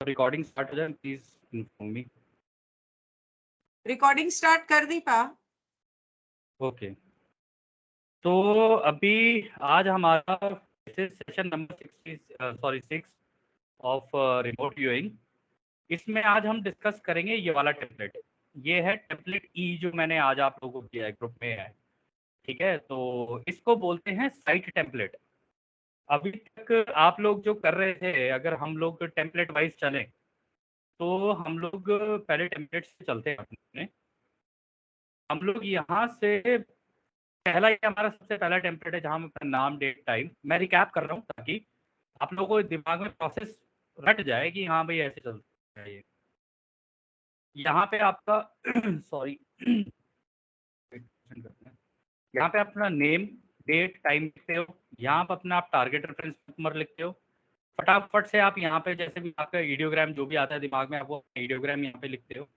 Recording start हो जाए please inform me. Recording start कर दी पा। ओके, तो अभी आज हमारा session number 6 of remote viewing. इसमें आज हम डिस्कस करेंगे ये वाला टेम्पलेट। ये है टेम्पलेट ई जो मैंने आज आप लोगों को दिया है, ग्रुप में है। ठीक है, तो इसको बोलते हैं साइट टेम्पलेट। अभी तक आप लोग जो कर रहे थे, अगर हम लोग टेम्पलेट वाइज चलें तो हम लोग पहले टेम्पलेट से चलते हैं अपने। हम लोग यहाँ से पहला, ये हमारा सबसे पहला टेम्पलेट है जहाँ हम अपना नाम, डेट, टाइम, मैं रिकैप कर रहा हूँ ताकि आप लोगों को दिमाग में प्रोसेस रट जाए कि हाँ भाई ऐसे चलता है ये। यहाँ पे आपका सॉरी यहाँ पे अपना नेम, डेट, टाइम लिखते हो। यहाँ पे अपना आप टारगेट रेफरेंस नंबर लिखते हो। फटाफट से आप यहाँ पे जैसे भी आपका ईडियोग्राम जो भी आता है दिमाग में, आप वो ईडियोग्राम यहाँ पे लिखते हो।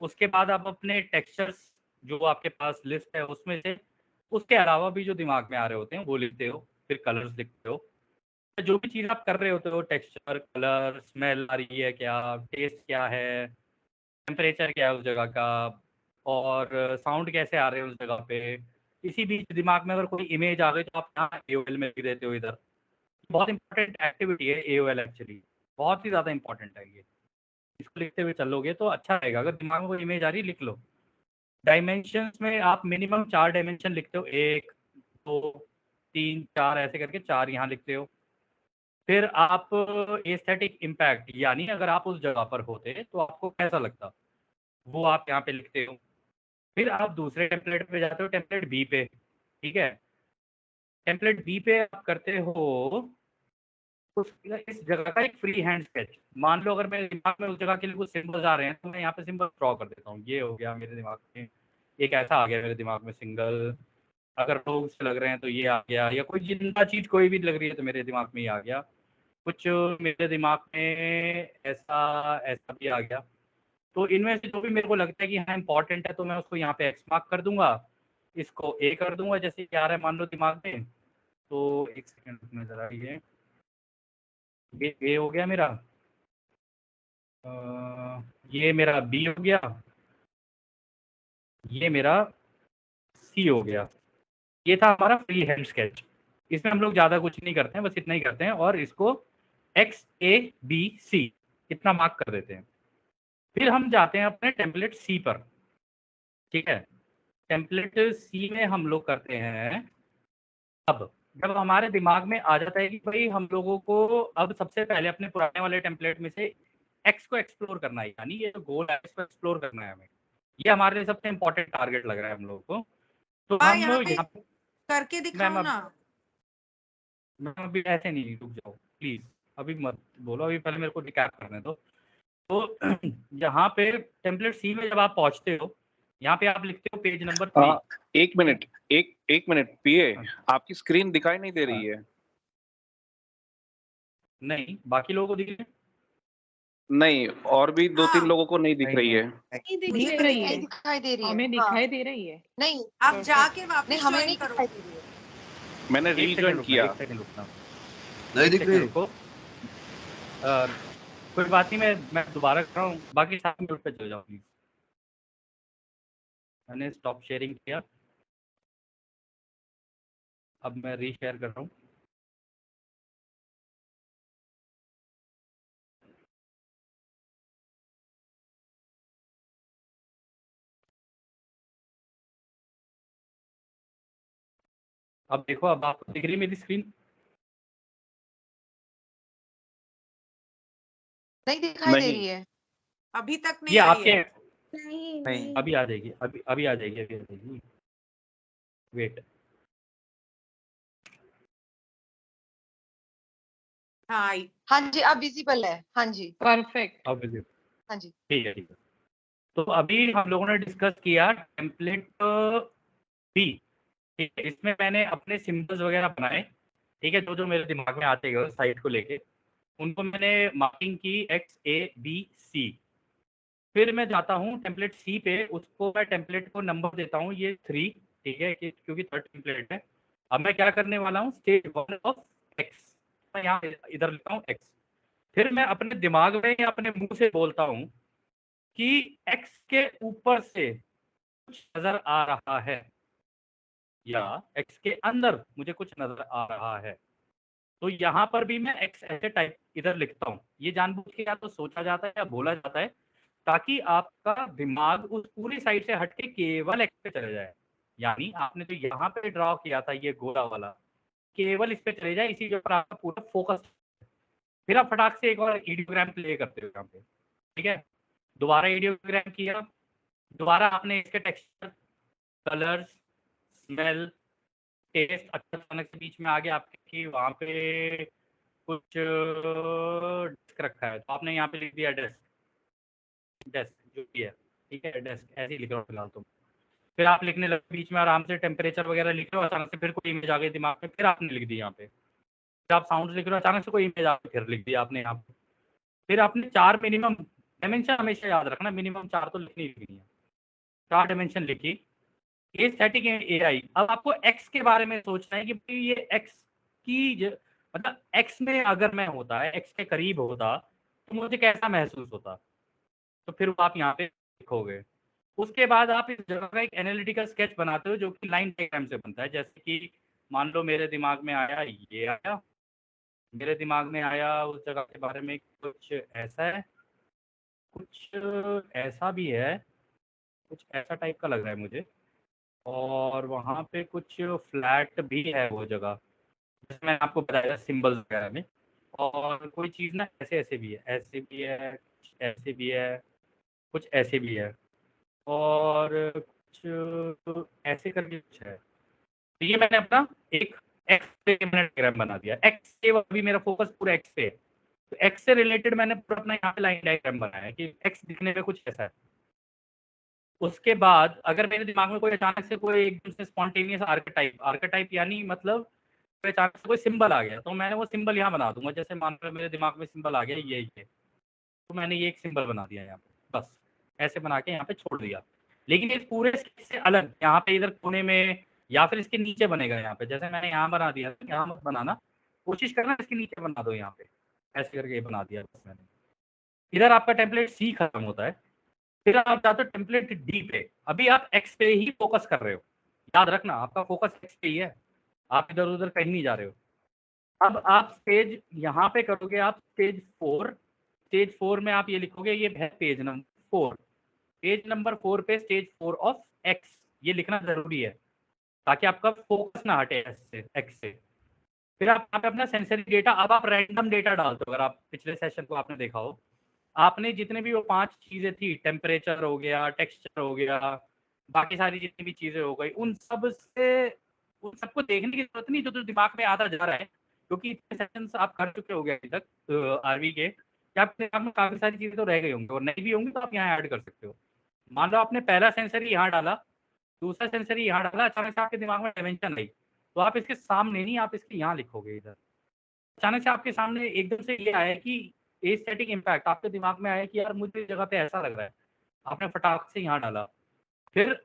उसके बाद आप अपने टेक्सचर्स जो आपके पास लिस्ट है उसमें से उसके अलावा भी जो दिमाग में आ रहे होते हैं वो लिखते हो। फिर कलर्स लिखते हो। जो भी चीज़ आप कर रहे होते हो, टेक्सचर, कलर, स्मेल आ रही है क्या, टेस्ट क्या है, टेम्परेचर क्या है उस जगह का, और साउंड कैसे आ रहे हैं उस जगह पे। इसी बीच दिमाग में अगर कोई इमेज आ गई तो आप यहाँ AOL में लिख देते हो इधर। बहुत इंपॉर्टेंट एक्टिविटी है AOL एक्चुअली, बहुत ही ज़्यादा इंपॉर्टेंट है ये। इसको लिखते हुए चलोगे तो अच्छा रहेगा। अगर दिमाग में कोई इमेज आ रही लिख लो। डायमेंशंस में आप मिनिमम 4 डायमेंशन लिखते हो, 1 2 3 4 ऐसे करके 4 यहाँ लिखते हो। फिर आप एस्थेटिक इम्पैक्ट, यानी अगर आप उस जगह पर होते तो आपको कैसा लगता, वो आप यहाँ पे लिखते हो। फिर आप दूसरे टेम्पलेट पे जाते हो, टेम्पलेट बी पे। ठीक है, टेम्पलेट बी पे आप करते हो इस जगह का एक फ्री हैंड स्केच। मान लो अगर मेरे दिमाग में उस जगह के लिए कुछ सिंबल्स आ रहे हैं तो मैं यहाँ पे सिंबल ड्रॉ कर देता हूँ। ये हो गया मेरे दिमाग में, एक ऐसा आ गया मेरे दिमाग में सिंगल। अगर लोग से लग रहे हैं तो ये आ गया, या कोई जिंदा चीज कोई भी लग रही है तो मेरे दिमाग में ये आ गया। कुछ मेरे दिमाग में ऐसा ऐसा भी आ गया। तो इनमें से जो भी मेरे को लगता है कि हाँ इंपॉर्टेंट है तो मैं उसको यहाँ पे एक्स मार्क कर दूंगा, इसको ए कर दूंगा जैसे कि आ रहा है मान लो दिमाग में। तो एक सेकंड में जरा, ये ए हो गया मेरा, ये मेरा बी हो गया, ये मेरा सी हो गया। ये था हमारा फ्री हैंड स्केच। इसमें हम लोग ज़्यादा कुछ नहीं करते हैं, बस इतना ही करते हैं और इसको XABC इतना मार्क कर देते हैं। फिर हम जाते हैं अपने टेम्पलेट सी पर। ठीक है, टेम्पलेट सी में हम लोग करते हैं, अब जब हमारे दिमाग में आ जाता है कि भाई हम लोगों को अब सबसे पहले अपने पुराने वाले टेम्पलेट में से एक्स को एक्सप्लोर करना है, यानी ये जो गोल है इसको एक्सप्लोर करना है हमें। ये हमारे लिए सबसे इंपॉर्टेंट टारगेट लग रहा है हम लोगों को। तो हम यहाँ पे यहाँ पे करके दिखाओ ना। मैम अभी ऐसे नहीं, रुक जाओ प्लीज, अभी मत बोलो, अभी पहले मेरे को रिकैप करने दो। तो यहाँ पे टेम्पलेट सी में जब आप पहुंचते हो, यहाँ पे आप लिखते हो पेज नंबर 3। एक मिनट, एक मिनट पीए, आपकी स्क्रीन दिखाई नहीं दे रही है। नहीं, बाकी लोगों को दिख रही है? नहीं, और भी 2-3 लोगों को नहीं दिख रही है। नहीं दिख रही है, दिखाई दे रही है, हमें दिखाई दे रही है। नहीं आप जाके वापस नहीं, हमें ज्वाइन नहीं करो। दिखाई दे रही है। मैंने एक सेकंड रीजॉइन रुकना, किया। एक सेकंड रुकना, नहीं दिख रही। रुको। कोई बात नहीं, मैं दोबारा कर रहा हूँ, बाकी साथ में पे चले जाओ प्लीज। मैंने स्टॉप शेयरिंग किया, अब मैं रीशेयर कर रहा हूँ। अब देखो, अब आपको दिख रही है मेरी स्क्रीन? नहीं दिखाई दे रही है। अभी तक नहीं ये आई आपके है। नहीं अभी आ जाएगी, अभी आ जाएगी, अभी आ जाएगी। वेट, हाँ आई। हाँ जी, अब विजिबल है। हाँ जी, परफेक्ट। अब विजिट, हाँ जी। ठीक है ठीक है। तो अभी हम लोगों ने डिस्कस किया टेम्पलेट बी। ठीक है, इसमें मैंने अपने सिंबल्स वगैरह बनाए। ठीक है, जो जो मेरे दिमाग में आते गए साइट को लेके उनको मैंने मार्किंग की XABC। फिर मैं जाता हूँ टेम्पलेट सी पे, उसको मैं टेम्पलेट को नंबर देता हूँ ये 3। ठीक है, क्योंकि थर्ड टेम्पलेट है। अब मैं क्या करने वाला हूँ, स्टेज 1 ऑफ एक्स, मैं यहाँ इधर लिखता हूँ एक्स। फिर मैं अपने दिमाग में या अपने मुंह से बोलता हूँ कि एक्स के ऊपर से कुछ नजर आ रहा है या एक्स के अंदर मुझे कुछ नजर आ रहा है। तो यहाँ पर भी मैं एक्स ऐसे टाइप इधर लिखता हूँ। ये जानबूझ के या तो सोचा जाता है या बोला जाता है ताकि आपका दिमाग उस पूरी साइड से हट के केवल एक्स पे चले जाए। यानी आपने जो यहाँ पे ड्रॉ किया था ये गोला वाला, केवल इस पे चले जाए, इसी के ऊपर आपका पूरा फोकस। फिर आप फटाक से एक और ईडियोग्राम प्ले करते हो यहाँ पे, ठीक है। दोबारा ईडियोग्राम किया, दोबारा आपने इसके टेक्सचर, कलर्स, स्मेल, टेस्ट अचानक से बीच में आ गया आपके कि वहाँ पे कुछ डेस्क रखा है तो आपने यहाँ पे लिख दिया डेस्क, डेस्क जो भी है, ठीक है, डेस्क ऐसे ही लिख रहा हूँ फिलहाल तो। फिर आप लिखने लगे बीच में आराम से, टेम्परेचर वगैरह लिख रहे हो, अचानक से फिर कोई इमेज आ गई दिमाग में, फिर आपने लिख दी यहाँ पे। फिर आप साउंड लिख रहे हो, अचानक से कोई इमेज आ गई, फिर लिख दिया आपने यहाँ पे। फिर आपने 4 मिनिमम डायमेंशन हमेशा याद रखना, मिनिमम 4 तो लिखनी ही है। 4 डायमेंशन लिखी। ये स्टैटिक एआई। अब आपको एक्स के बारे में सोचना है कि भाई ये एक्स की मतलब एक्स में अगर मैं होता है, एक्स के करीब होता तो मुझे कैसा महसूस होता। तो फिर आप यहाँ पे लिखोगे। उसके बाद आप इस जगह का एक एनालिटिकल स्केच बनाते हो जो कि लाइन डायग्राम से बनता है। जैसे कि मान लो मेरे दिमाग में आया, ये आया मेरे दिमाग में आया, उस जगह के बारे में कुछ ऐसा है, कुछ ऐसा भी है, कुछ ऐसा टाइप का लग रहा है मुझे। और वहाँ पे कुछ फ्लैट भी है वो जगह, जैसे मैंने आपको बताया सिंबल्स वगैरह में। और कोई चीज़ ना ऐसे ऐसे भी है, ऐसे भी है, कुछ ऐसे भी है, कुछ ऐसे भी है, और कुछ ऐसे करके कुछ है। तो ये मैंने अपना एक एक्स पे मैंने डायग्राम बना दिया। एक्स से अभी मेरा फोकस पूरा एक्स पे है, तो एक्स से रिलेटेड मैंने पूरा अपना यहाँ पे लाइन डायग्राम बनाया है कि एक्स दिखने में कुछ ऐसा है। उसके बाद अगर मेरे दिमाग में कोई अचानक से कोई एकदम से स्पॉन्टेनियस आर्केटाइप यानी मतलब कोई अचानक से कोई सिंबल आ गया तो मैंने वो सिंबल यहाँ बना दूंगा। जैसे मान लो मेरे दिमाग में सिंबल आ गया ये, तो मैंने ये एक सिंबल बना दिया यहाँ पे, बस ऐसे बना के यहाँ पे छोड़ दिया। लेकिन इस पूरे स्केच से अलग यहाँ पे इधर कोने में या फिर इसके नीचे बनेगा यहाँ पे। जैसे मैंने यहाँ बना दिया, यहाँ मत बनाना, कोशिश करना इसके नीचे बना दो यहाँ पे, ऐसे करके ये बना दिया बस मैंने। इधर आपका टेम्पलेट सी खत्म होता है। फिर आप जाते हो टेम्पलेट डी पे। अभी आप एक्स पे ही फोकस कर रहे हो, याद रखना आपका फोकस एक्स पे ही है, आप इधर उधर कहीं नहीं जा रहे हो। अब आप स्टेज यहाँ पे करोगे, आप स्टेज 4, स्टेज 4 में आप ये लिखोगे, ये है पेज नंबर 4, पेज नंबर 4 पे स्टेज 4 ऑफ एक्स, ये लिखना जरूरी है ताकि आपका फोकस ना हटे एक्स से। फिर आप यहाँ पे अपना सेंसरी डेटा, अब आप रैंडम डेटा डालते हो। अगर आप पिछले सेशन को आपने देखा हो, आपने जितने भी वो 5 चीजें थी, टेम्परेचर हो गया, टेक्सचर हो गया, बाकी सारी जितनी भी चीजें हो गई, उन सबको देखने की जरूरत नहीं जो दिमाग में आता जा रहा है, क्योंकि इतने सेशंस आप कर चुके हो गए अभी तक आरवी के, क्या आपके दिमाग में काफी सारी चीजें तो रह गई होंगी और नहीं भी होंगी तो आप यहाँ ऐड कर सकते हो। मान लो आपने पहला सेंसरी यहाँ डाला, दूसरा सेंसरी यहाँ डाला, अचानक से आपके दिमाग में डायमेंशन आई, तो आप इसके सामने नहीं, आप इसके यहाँ लिखोगे। इधर अचानक से आपके सामने एकदम से ये आया कि एस्थेटिक इम्पैक्ट, आपके दिमाग में आया कि यार मुझे इस जगह पे ऐसा लग रहा है, आपने फटाक से यहाँ डाला। फिर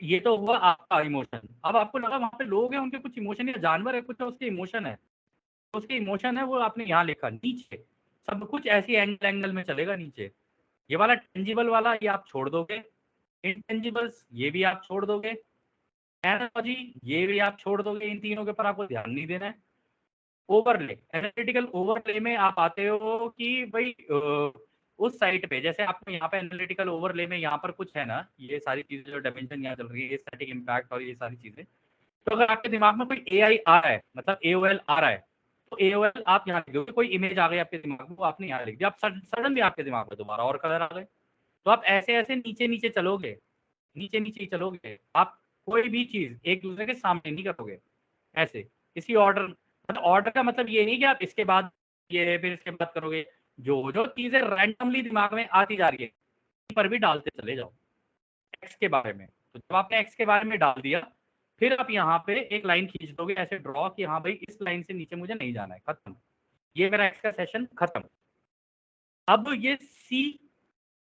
ये तो हुआ आपका इमोशन। अब आपको लगा वहाँ पे लोग हैं, उनके कुछ इमोशन, या जानवर है कुछ, उसके इमोशन है, तो उसके इमोशन है वो आपने यहाँ लिखा। नीचे सब कुछ ऐसी एंगल में चलेगा नीचे। ये वाला टेंजिबल वाला ये आप छोड़ दोगे, इंटेंजिबल्स ये भी आप छोड़ दोगे, एनालॉजी ये भी आप छोड़ दोगे, इन तीनों के ऊपर आपको ध्यान नहीं देना है। ओवरले, एनालिटिकल ओवरले में आप आते हो कि भाई उस साइट पे, जैसे आपको यहाँ पे एनालिटिकल ओवरले में यहाँ पर कुछ है ना, ये सारी चीजें जो डायमेंशन यहाँ चल रही है, स्टैटिक इम्पैक्ट और ये सारी चीजें, तो अगर आपके दिमाग में कोई एआई आ रहा है, मतलब एओएल आ रहा है, तो एओएल आप यहाँ लिख दोगे। कोई इमेज आ गई आपके दिमाग में, वो आपने यहाँ लिख दिया। आप सडनली आपके दिमाग में दोबारा और कलर आ गए, तो आप ऐसे ऐसे नीचे नीचे चलोगे, नीचे नीचे ही चलोगे। आप कोई भी चीज एक दूसरे के सामने नहीं करोगे ऐसे, इसी ऑर्डर, मतलब ऑर्डर का मतलब ये नहीं कि आप इसके बाद ये फिर इसके बाद करोगे। जो जो चीजें रैंडमली दिमाग में आती जा रही है पर भी डालते चले जाओ एक्स के बारे में। तो जब आपने एक्स के बारे में डाल दिया, फिर आप यहाँ पे एक लाइन खींच दोगे ऐसे ड्रॉ कि हाँ भाई इस लाइन से नीचे मुझे नहीं जाना है, खत्म। ये मेरा एक्स का सेशन खत्म। अब ये सी,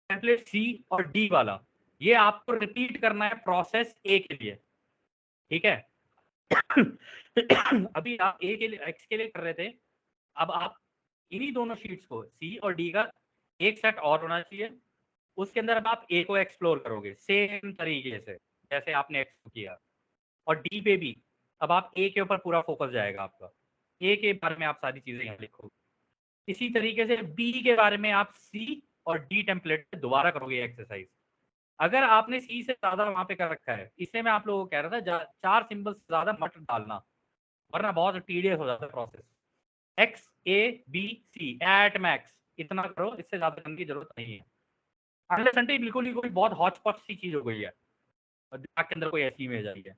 टेम्पलेट सी और डी वाला, ये आपको रिपीट करना है प्रोसेस ए के लिए, ठीक है। अभी आप ए के लिए, एक्स के लिए कर रहे थे, अब आप इन्हीं दोनों शीट्स को सी और डी का एक सेट और होना चाहिए। उसके अंदर अब आप ए को एक्सप्लोर करोगे सेम तरीके से जैसे आपने एक्स किया, और डी पे भी अब आप ए के ऊपर पूरा फोकस जाएगा आपका, ए के बारे में आप सारी चीजें यहाँ लिखोगे। इसी तरीके से बी के बारे में आप सी और डी टेम्पलेट पे दोबारा करोगे एक्सरसाइज। अगर आपने सी से ज्यादा वहां पे कर रखा है, इससे मैं आप लोगों को कह रहा था 4 सिंबल से ज्यादा मत डालना, वरना बहुत टीडियस हो जाता है process. X A B C at max इतना करो, इससे ज्यादा करने की जरूरत नहीं है। अनलेस बिल्कुल ही कोई बहुत हॉच पॉच सी चीज हो गई है और दिमाग के अंदर कोई ऐसी इमेज आई है,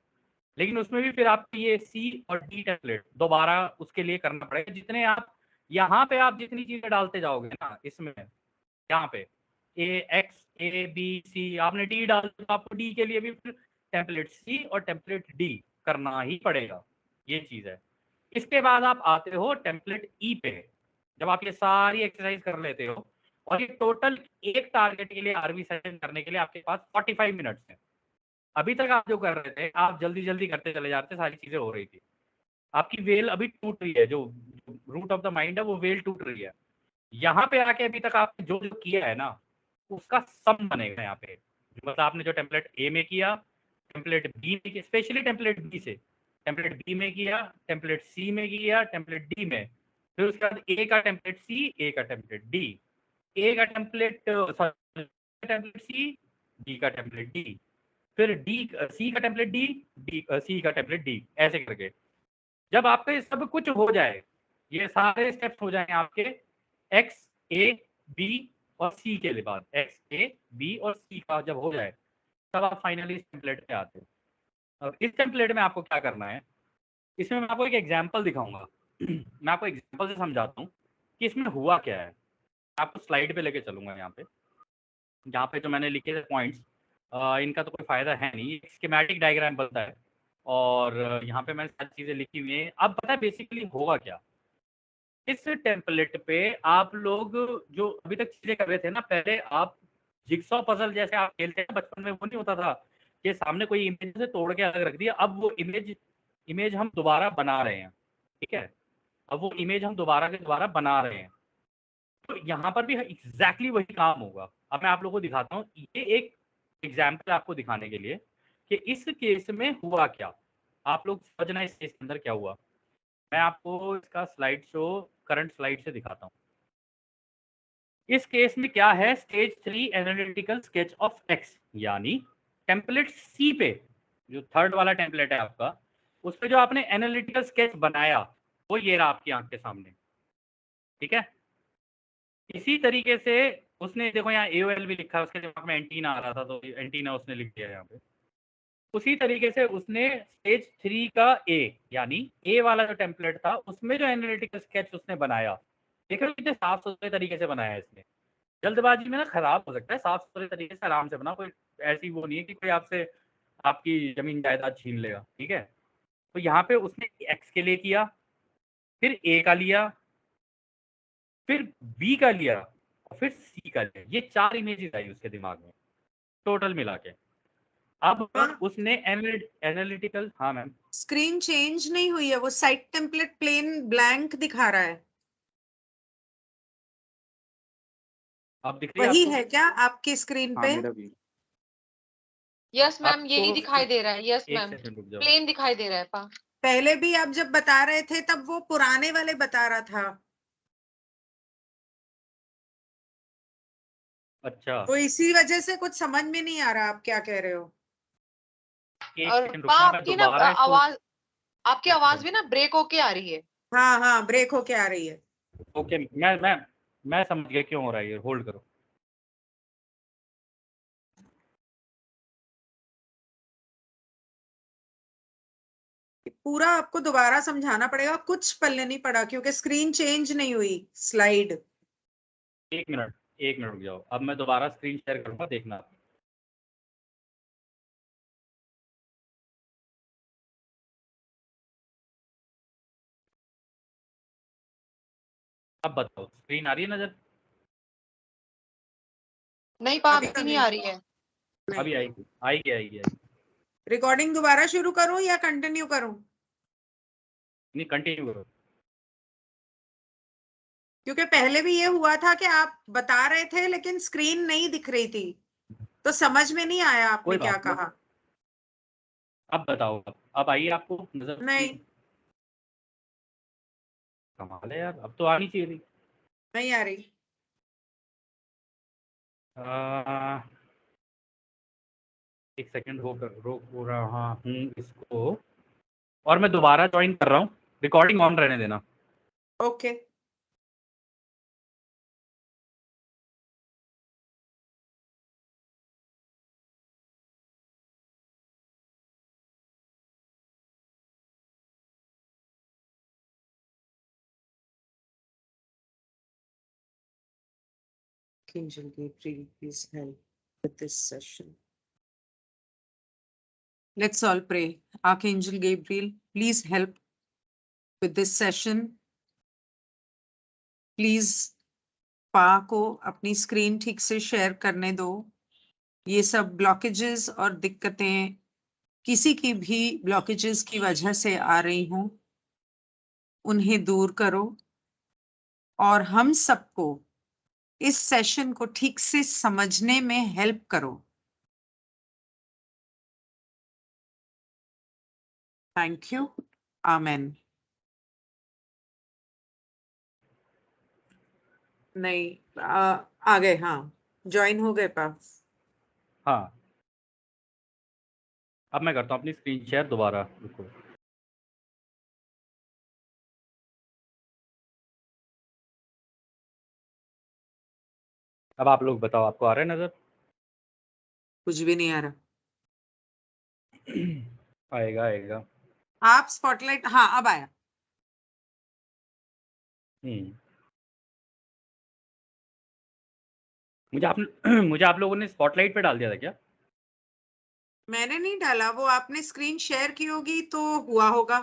लेकिन उसमें भी फिर आपको ये सी और डी टेम्पलेट दोबारा उसके लिए करना पड़ेगा। जितने आप यहाँ पे आप जितनी चीजें डालते जाओगे ना, इसमें यहाँ पे ए एक्स ए बी सी आपने डी डाल, तो आपको डी के लिए भी फिर टेम्पलेट सी और टेम्पलेट डी करना ही पड़ेगा, ये चीज है। इसके बाद आप आते हो टेम्पलेट ई पे। जब आप ये सारी एक्सरसाइज कर लेते हो और ये टोटल एक टारगेट के लिए आरवी सेशन करने के लिए आपके पास 45 मिनट्स है। अभी तक आप जो कर रहे थे आप जल्दी जल्दी करते चले जाते, सारी चीजें हो रही थी, आपकी वेल अभी टूट रही है, जो रूट ऑफ द माइंड है वो वेल टूट रही है। यहाँ पे आके अभी तक आपने जो जो किया है ना उसका सम बनेगा यहाँ पे। मतलब आपने जो टेम्पलेट ए में किया, टेम्पलेट बी में किया, स्पेशली टेम्पलेट बी से, टेम्पलेट बी में किया, टेम्पलेट सी में किया, टेम्पलेट डी में, फिर उसके बाद ए का टेम्पलेट सी, ए का टेम्पलेट डी, ए का टेम्पलेट टेम्पलेट सी, डी का टेम्पलेट डी, फिर डी सी का टेम्पलेट डी, डी सी का टेम्पलेट डी, ऐसे करके जब आपके सब कुछ हो जाए, ये सारे स्टेप्स हो जाए आपके एक्स ए बी और सी के बाद, एक्स ए बी और सी का जब हो जाए तब आप फाइनली इस टेम्पलेट पे आते हो। अब इस टेम्पलेट में आपको क्या करना है, इसमें मैं आपको एक एग्जांपल दिखाऊंगा मैं आपको एग्जांपल से समझाता हूँ कि इसमें हुआ क्या है। आपको स्लाइड पे लेके चलूंगा यहाँ पे जो मैंने लिखे थे पॉइंट्स, इनका तो कोई फायदा है नहीं, स्कीमेटिक डायग्राम बनता है और यहाँ पे मैंने सारी चीजें लिखी हुई हैं। अब पता है बेसिकली होगा क्या, इस टेम्पलेट पे आप लोग जो अभी तक चीजें कर रहे थे ना, पहले आप जिक्सॉ पजल जैसे आप खेलते हैं बचपन में, वो नहीं होता था कि सामने कोई इमेज से तोड़ के अलग रख दिया, अब वो इमेज हम दोबारा बना रहे हैं, ठीक है, अब वो इमेज हम दोबारा के दोबारा बना रहे हैं। तो यहाँ पर भी एग्जैक्टली वही काम होगा। अब मैं आप लोगों को दिखाता हूँ, ये एक एग्जाम्पल आपको दिखाने के लिए कि इस केस में हुआ क्या, आप लोग समझना इस केस के अंदर क्या हुआ। मैं आपको इसका स्लाइड शो करंट स्लाइड से दिखाता हूँ। इस केस में क्या है, stage 3 analytical sketch of x, यानी टेम्पलेट सी पे जो थर्ड वाला टेम्पलेट है आपका, उस पे जो आपने एनालिटिकल स्केच बनाया वो ये रहा आपकी आंख के सामने, ठीक है। इसी तरीके से उसने देखो यहाँ AOL भी लिखा है, उसके दिमाग में एंटीना आ रहा था तो एंटीना उसने लिख दिया यहाँ पे। उसी तरीके से उसने स्टेज 3 का ए यानी ए वाला जो टेम्पलेट था उसमें जो एनालिटिकल स्केच उसने बनाया, देखो कितने साफ सुथरे तरीके से बनाया है इसने। जल्दबाजी में ना खराब हो सकता है, साफ सुथरे तरीके से आराम से बना, कोई ऐसी वो नहीं है कि कोई आपसे आपकी जमीन जायदाद छीन लेगा, ठीक है। तो यहाँ पे उसने एक्स के लिए किया, फिर ए का लिया, फिर बी का लिया और फिर सी का लिया। ये 4 इमेजेस आई उसके दिमाग में टोटल मिला के। अब उसने एनालिटिकल, हाँ मैम, स्क्रीन चेंज नहीं हुई है, वो साइट टेम्पलेट प्लेन ब्लैंक दिखा रहा है। अब दिख रही है वही आपको? है क्या आपकी स्क्रीन पे? मेरा भी। यस मैम, आपको यही दिखाई दे रहा है। यस एक मैम, सेकंड रुक जाओ। प्लेन दिखाई दे रहा है पा। पहले भी आप जब बता रहे थे तब वो पुराने वाले बता रहा था, अच्छा तो इसी वजह से कुछ समझ में नहीं आ रहा आप क्या कह रहे हो। एक और सेकंड पा रुकना, मैं आपकी ना दोबारा इसको, आवाज, आपकी एक आवाज सेकंड। भी ना ब्रेक होके आ रही है। हाँ हाँ, ब्रेक होके आ रही है। ओके मैं समझ गया क्यों हो रहा है ये, होल्ड करो। पूरा आपको दोबारा समझाना पड़ेगा, कुछ पल्ले नहीं पड़ा क्योंकि स्क्रीन चेंज नहीं हुई स्लाइड। एक मिनट रुक जाओ, अब मैं दोबारा स्क्रीन शेयर करूंगा, देखना। अब बताओ स्क्रीन आ रही है नजर? नहीं पा, अभी आपकी तो नहीं आ रही है। अभी आएगी। रिकॉर्डिंग दोबारा शुरू करूं या कंटिन्यू करूं? नहीं कंटिन्यू करो। क्योंकि पहले भी ये हुआ था कि आप बता रहे थे लेकिन स्क्रीन नहीं दिख रही थी, तो समझ में नहीं आया आपने कोई क्या बात नहीं। कहा। अब बताओ, अब आई आपको नजर? नहीं, कमाल है यार, अब तो आनी चाहिए थी। नहीं आ रही। एक सेकंड हो रहा हूँ इसको, और मैं दोबारा ज्वाइन कर रहा हूँ। रिकॉर्डिंग ऑन रहने देना। Okay. Archangel Gabriel, please help with this session. Let's all pray. Archangel Gabriel, please help with this session. Please पा को अपनी स्क्रीन ठीक से शेयर करने दो। ये सब ब्लॉकेजेस और दिक्कतें किसी की भी ब्लॉकेजेस की वजह से आ रही हूं, उन्हें दूर करो और हम सबको इस सेशन को ठीक से समझने में हेल्प करो। Thank you. आमेन। नहीं आ गए। हाँ, ज्वाइन हो गए पा। हाँ, अब मैं करता हूँ अपनी स्क्रीन शेयर दोबारा। रुको। अब आप लोग बताओ, आपको आ रहा है नजर? कुछ भी नहीं आ रहा। आएगा आएगा। आप स्पॉटलाइट, हाँ अब आया। मुझे आप मुझे आप लोगों ने स्पॉटलाइट पे डाल दिया था क्या? मैंने नहीं डाला, वो आपने स्क्रीन शेयर की होगी तो हुआ होगा।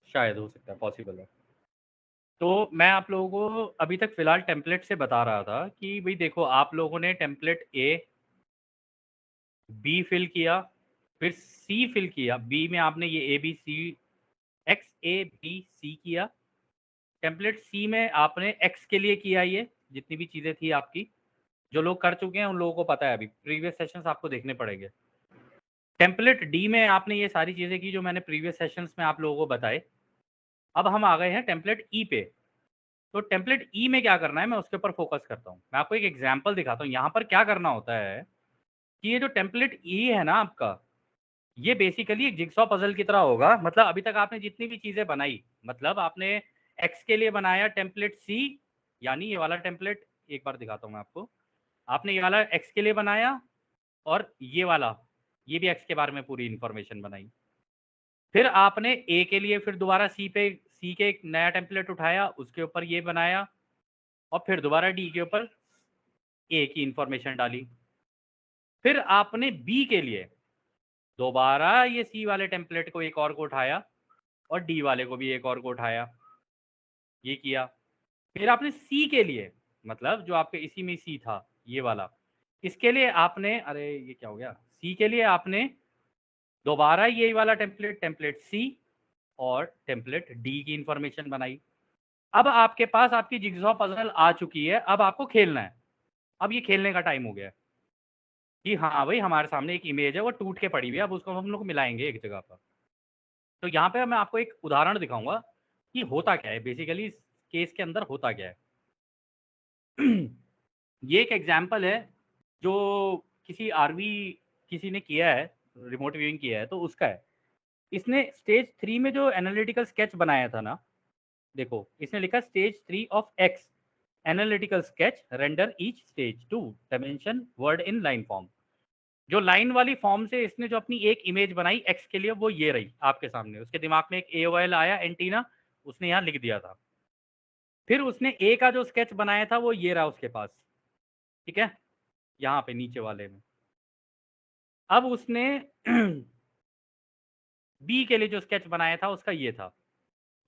शायद, हो सकता है, पॉसिबल है। तो मैं आप लोगों को अभी तक फिलहाल टेम्पलेट से बता रहा था कि भाई देखो, आप लोगों ने टेम्पलेट ए बी फिल किया, फिर सी फिल किया। बी में आपने ये A B C X A B C किया। टेम्पलेट सी में आपने एक्स के लिए किया। ये जितनी भी चीज़ें थी आपकी, जो लोग कर चुके हैं उन लोगों को पता है, अभी प्रीवियस सेशंस आपको देखने पड़ेंगे। टेम्पलेट डी में आपने ये सारी चीज़ें की जो मैंने प्रीवियस सेशंस में आप लोगों को बताए। अब हम आ गए हैं टेम्पलेट ई पे। तो टेम्पलेट ई में क्या करना है, मैं उसके ऊपर फोकस करता हूँ। मैं आपको एक एग्जाम्पल दिखाता हूँ। यहाँ पर क्या करना होता है कि ये जो टेम्पलेट ई है ना आपका, ये बेसिकली एक जिगसॉ पजल की तरह होगा। मतलब अभी तक आपने जितनी भी चीज़ें बनाई, मतलब आपने एक्स के लिए बनाया टेम्पलेट सी, यानी ये वाला टेम्पलेट एक बार दिखाता हूँ मैं आपको। आपने ये वाला एक्स के लिए बनाया, और ये वाला, ये भी एक्स के बारे में पूरी इंफॉर्मेशन बनाई। फिर आपने ए के लिए फिर दोबारा सी के एक नया टेम्पलेट उठाया, उसके ऊपर ये बनाया, और फिर दोबारा डी के ऊपर ए की इंफॉर्मेशन डाली। फिर आपने बी के लिए दोबारा ये सी वाले टेम्पलेट को एक और को उठाया, और डी वाले को भी एक और को उठाया, ये किया। फिर आपने सी के लिए, मतलब जो आपके इसी में सी था ये वाला, इसके लिए आपने, अरे ये क्या हो गया, सी के लिए आपने दोबारा ये वाला टेम्पलेट सी और टेम्पलेट डी की इंफॉर्मेशन बनाई। अब आपके पास आपकी जिगसॉ पजल आ चुकी है। अब आपको खेलना है। अब ये खेलने का टाइम हो गया है कि हाँ भाई, हमारे सामने एक इमेज है, वो टूट के पड़ी हुई है, अब उसको हम लोग मिलाएंगे एक जगह पर। तो यहाँ पे मैं आपको एक उदाहरण दिखाऊंगा कि होता क्या है बेसिकली, इस केस के अंदर होता क्या है। ये एक एग्जाम्पल है जो किसी आरवी किसी ने किया है, रिमोट व्यूइंग किया है, तो उसका है। इसने स्टेज 3 में जो एनालिटिकल स्केच बनाया था ना, देखो इसने लिखा stage 3 of X analytical sketch render each stage two dimension word in line form. जो लाइन वाली फॉर्म से इसने जो अपनी एक इमेज बनाई एक्स के लिए, वो ये रही आपके सामने। उसके दिमाग में एक AOL आया एंटीना, उसने यहाँ लिख दिया था। फिर उसने ए का जो स्केच बनाया था वो ये रहा उसके पास, ठीक है, यहाँ पे नीचे वाले में। अब उसने बी के लिए जो स्केच बनाया था उसका ये था,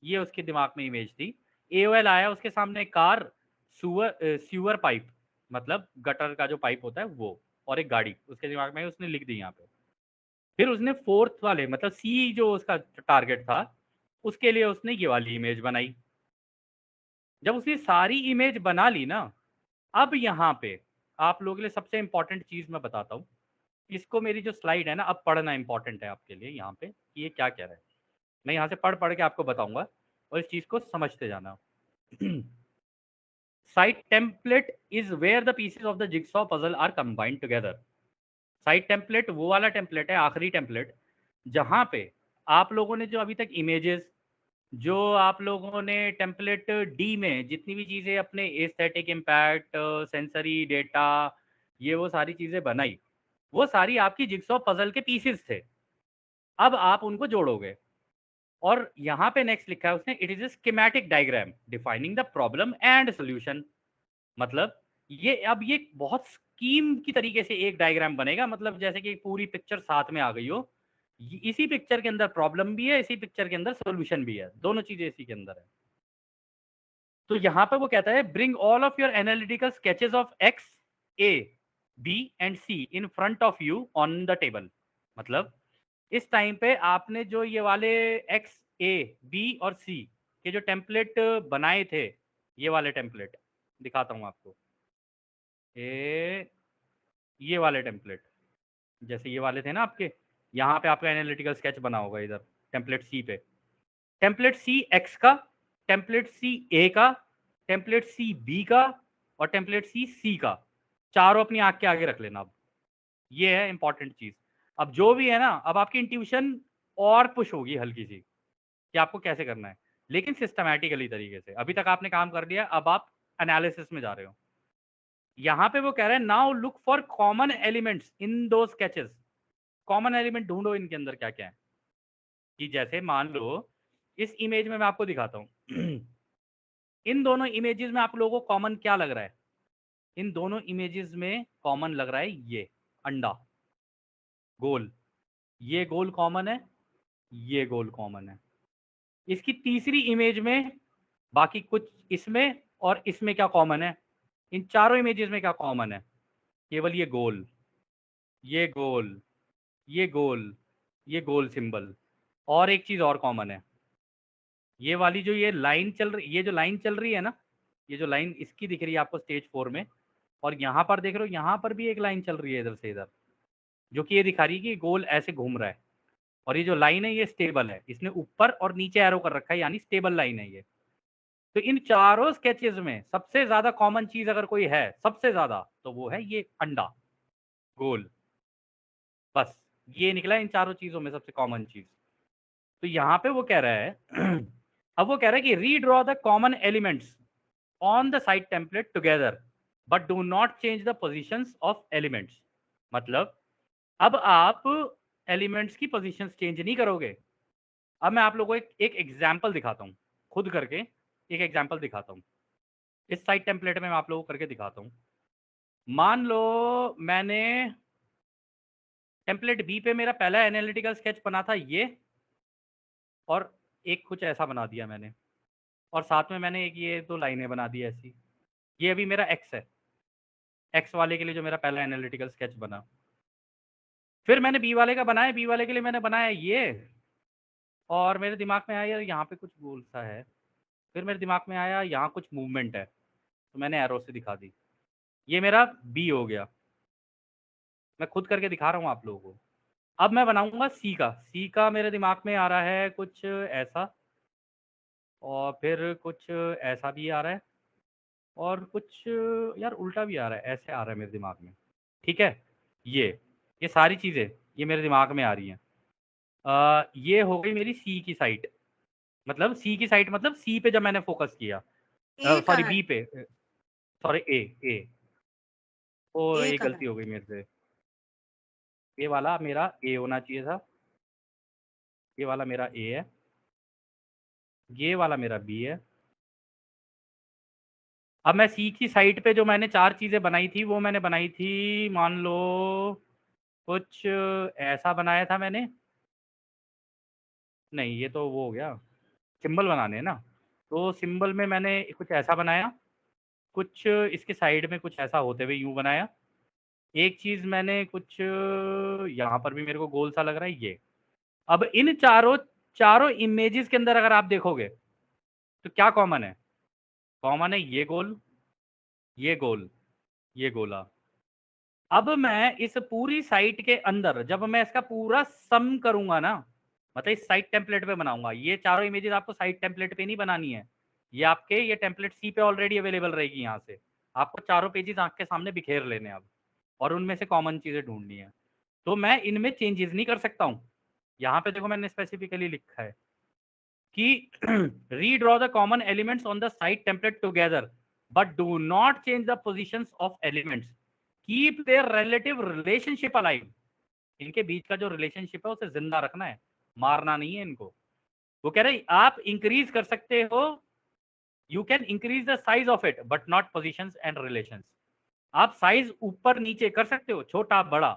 ये उसके दिमाग में इमेज थी। AOL आया उसके सामने, कार, सीवर पाइप, मतलब गटर का जो पाइप होता है वो, और एक गाड़ी उसके दिमाग में, उसने लिख दी यहाँ पे। फिर उसने फोर्थ वाले, मतलब सी जो उसका टारगेट था, उसके लिए उसने ये वाली इमेज बनाई। जब उसने सारी इमेज बना ली ना, अब यहाँ पे आप लोगों के लिए सबसे इंपॉर्टेंट चीज मैं बताता हूँ। इसको मेरी जो स्लाइड है ना, अब पढ़ना इंपॉर्टेंट है आपके लिए यहाँ पे कि ये क्या कह रहा है। मैं यहाँ से पढ़ पढ़ के आपको बताऊंगा और इस चीज को समझते जाना। Site template is where the pieces of the jigsaw puzzle are combined together. Site template वो वाला टेम्पलेट है, आखिरी टेम्पलेट, जहां पे आप लोगों ने जो अभी तक इमेजेस, जो आप लोगों ने टेम्पलेट डी में जितनी भी चीज़ें अपने एस्थेटिक इम्पैक्ट, सेंसरी डेटा, ये वो सारी चीज़ें बनाई, वो सारी आपकी जिग्सॉ पजल के पीसेस थे। अब आप उनको जोड़ोगे और यहाँ पे नेक्स्ट लिखा है उसने, it is a schematic diagram defining the problem and solution. मतलब ये अब ये बहुत स्कीम की तरीके से एक डायग्राम बनेगा, मतलब जैसे कि पूरी पिक्चर साथ में आ गई हो। इसी पिक्चर के अंदर प्रॉब्लम भी है, इसी पिक्चर के अंदर सॉल्यूशन भी है, दोनों चीजें इसी के अंदर है। तो यहाँ पे वो कहता है bring all of your analytical sketches of X, A, B and C in front of you on the table. मतलब इस टाइम पे आपने जो ये वाले एक्स, ए, बी और सी के जो टेम्पलेट बनाए थे, ये वाले टेम्पलेट दिखाता हूँ आपको। ये वाले टेम्पलेट, जैसे ये वाले थे ना आपके, यहाँ पे आपका एनालिटिकल स्केच बना होगा इधर टेम्पलेट सी पे, टेम्पलेट सी एक्स का, टेम्पलेट सी ए का, टेम्पलेट सी बी का और टेम्पलेट सी सी का, चारों अपनी आंख के आगे रख लेना। अब ये है इंपॉर्टेंट चीज। अब जो भी है ना, अब आपकी इंट्यूशन और पुश होगी हल्की सी कि आपको कैसे करना है, लेकिन सिस्टमैटिकली तरीके से। अभी तक आपने काम कर लिया, अब आप एनालिसिस में जा रहे हो। यहाँ पे वो कह रहे हैं now look for common elements in दो स्केचेस। कॉमन एलिमेंट ढूंढो इनके अंदर क्या क्या है। कि जैसे मान लो इस इमेज में मैं आपको दिखाता हूँ इन दोनों इमेजेस में आप लोगों को कॉमन क्या लग रहा है? इन दोनों इमेजेस में कॉमन लग रहा है ये अंडा गोल, ये गोल कॉमन है, ये गोल कॉमन है। इसकी तीसरी इमेज में बाकी कुछ इसमें और इसमें क्या कॉमन है? इन चारों इमेजेस में क्या कॉमन है? केवल ये गोल, ये गोल, ये गोल, ये गोल सिंबल। और एक चीज और कॉमन है, ये वाली जो ये लाइन चल रही, ये जो लाइन चल रही है ना, ये जो लाइन इसकी दिख रही है आपको स्टेज 4 में, और यहाँ पर देख रहे हो, यहाँ पर भी एक लाइन चल रही है इधर से इधर, जो कि ये दिखा रही है कि गोल ऐसे घूम रहा है। और ये जो लाइन है ये स्टेबल है, इसने ऊपर और नीचे एरो कर रखा है, यानी स्टेबल लाइन है ये। तो इन चारों स्केचेस में सबसे ज्यादा कॉमन चीज अगर कोई है, सबसे ज्यादा, तो वो है ये अंडा गोल। बस ये निकला इन चारों चीजों में सबसे कॉमन चीज। तो यहाँ पे वो कह रहा है अब वो कह रहा है कि redraw the common elements on the site template together but do not change the positions of elements. मतलब अब आप एलिमेंट्स की पोजीशंस चेंज नहीं करोगे। अब मैं आप लोगों को एक एग्जाम्पल दिखाता हूँ, खुद करके एक एग्जाम्पल दिखाता हूँ। इस साइट टेम्पलेट में मैं आप लोगों को करके दिखाता हूँ। मान लो मैंने टेम्पलेट बी पे मेरा पहला एनालिटिकल स्केच बना था ये, और एक कुछ ऐसा बना दिया मैंने, और साथ में मैंने एक ये 2 लाइनें बना दी ऐसी। ये अभी मेरा एक्स है, एक्स वाले के लिए जो मेरा पहला एनालिटिकल स्केच बना। फिर मैंने बी वाले का बनाया, बी वाले के लिए मैंने बनाया ये, और मेरे दिमाग में आया यार यहाँ पे कुछ गोल सा है। फिर मेरे दिमाग में आया यहाँ कुछ मूवमेंट है, तो मैंने एरो से दिखा दी। ये मेरा बी हो गया, मैं खुद करके दिखा रहा हूँ आप लोगों को। अब मैं बनाऊंगा सी का। सी का मेरे दिमाग में आ रहा है कुछ ऐसा, और फिर कुछ ऐसा भी आ रहा है, और कुछ यार उल्टा भी आ रहा है, ऐसे आ रहा है मेरे दिमाग में। ठीक है, ये सारी चीज़ें ये मेरे दिमाग में आ रही हैं। ये हो गई मेरी सी की साइट, मतलब सी की साइट मतलब सी पे जब मैंने फोकस किया, ए सॉरी कहाँ बी है? पे, सॉरी ए ओ ए ये कहाँ गलती है? हो गई मेरे से। ये वाला मेरा ए होना चाहिए था, ये वाला मेरा ए है, ये वाला मेरा बी है। अब मैं सी की साइट पे जो मैंने 4 चीज़ें बनाई थी, वो मैंने बनाई थी, मान लो कुछ ऐसा बनाया था मैंने। नहीं ये तो वो हो गया, सिंबल बनाने हैं ना, तो सिंबल में मैंने कुछ ऐसा बनाया, कुछ इसके साइड में कुछ ऐसा होते हुए यूं बनाया। एक चीज़ मैंने कुछ यहाँ पर भी मेरे को गोल सा लग रहा है ये। अब इन चारों चारों इमेजेस के अंदर अगर आप देखोगे तो क्या कॉमन है? कॉमन है ये गोल, ये गोल, ये गोला। अब मैं इस पूरी साइट के अंदर जब मैं इसका पूरा सम करूंगा ना, मतलब इस साइट टेम्पलेट पे बनाऊंगा, ये चारों इमेजेस आपको साइट टेम्पलेट पे नहीं बनानी है, ये आपके ये टेम्पलेट सी पे ऑलरेडी अवेलेबल रहेगी। यहाँ से आपको चारों पेजेस आंख के सामने बिखेर लेने अब, और उनमें से कॉमन चीजें ढूंढनी है। तो मैं इनमें चेंजेस नहीं कर सकता हूँ। यहाँ पे देखो मैंने स्पेसिफिकली लिखा है कि redraw the common elements on the site template together but do not change the positions of elements, keep their relative relationship alive। इनके बीच का जो रिलेशनशिप है उसे जिंदा रखना है, मारना नहीं है इनको। वो कह रहे आप इंक्रीज कर सकते हो, you can increase the size of it but not positions and relations. आप साइज ऊपर नीचे कर सकते हो, छोटा बड़ा,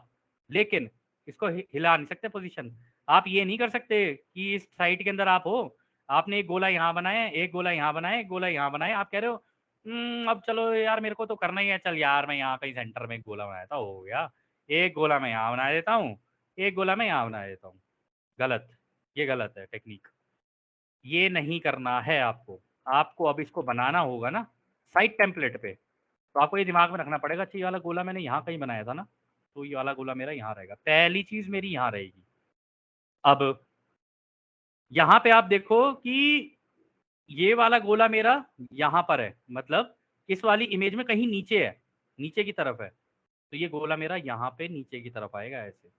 लेकिन इसको हिला नहीं सकते पोजीशन। आप ये नहीं कर सकते कि इस साइट के अंदर आप हो, आपने एक गोला यहाँ बनाया, एक गोला यहाँ बनाया, एक गोला यहाँ बनाया, आप कह रहे हो अब चलो यार मेरे को तो करना ही है, चल यार मैं यहाँ कहीं सेंटर में एक गोला बनाया था, हो गया, एक गोला मैं यहाँ बना देता हूँ, एक गोला मैं यहाँ बना देता हूँ। गलत, ये गलत है टेक्निक, ये नहीं करना है आपको। आपको अब इसको बनाना होगा ना साइट टेम्पलेट पे, तो आपको ये दिमाग में रखना पड़ेगा, अच्छा ये वाला गोला मैंने यहाँ कहीं बनाया था ना, तो ये वाला गोला मेरा यहाँ रहेगा, पहली चीज मेरी यहाँ रहेगी। अब यहाँ पे आप देखो कि ये वाला गोला मेरा यहाँ पर है, मतलब इस वाली इमेज में कहीं नीचे है, नीचे की तरफ है, तो ये गोला मेरा यहाँ पे नीचे की तरफ आएगा, ऐसे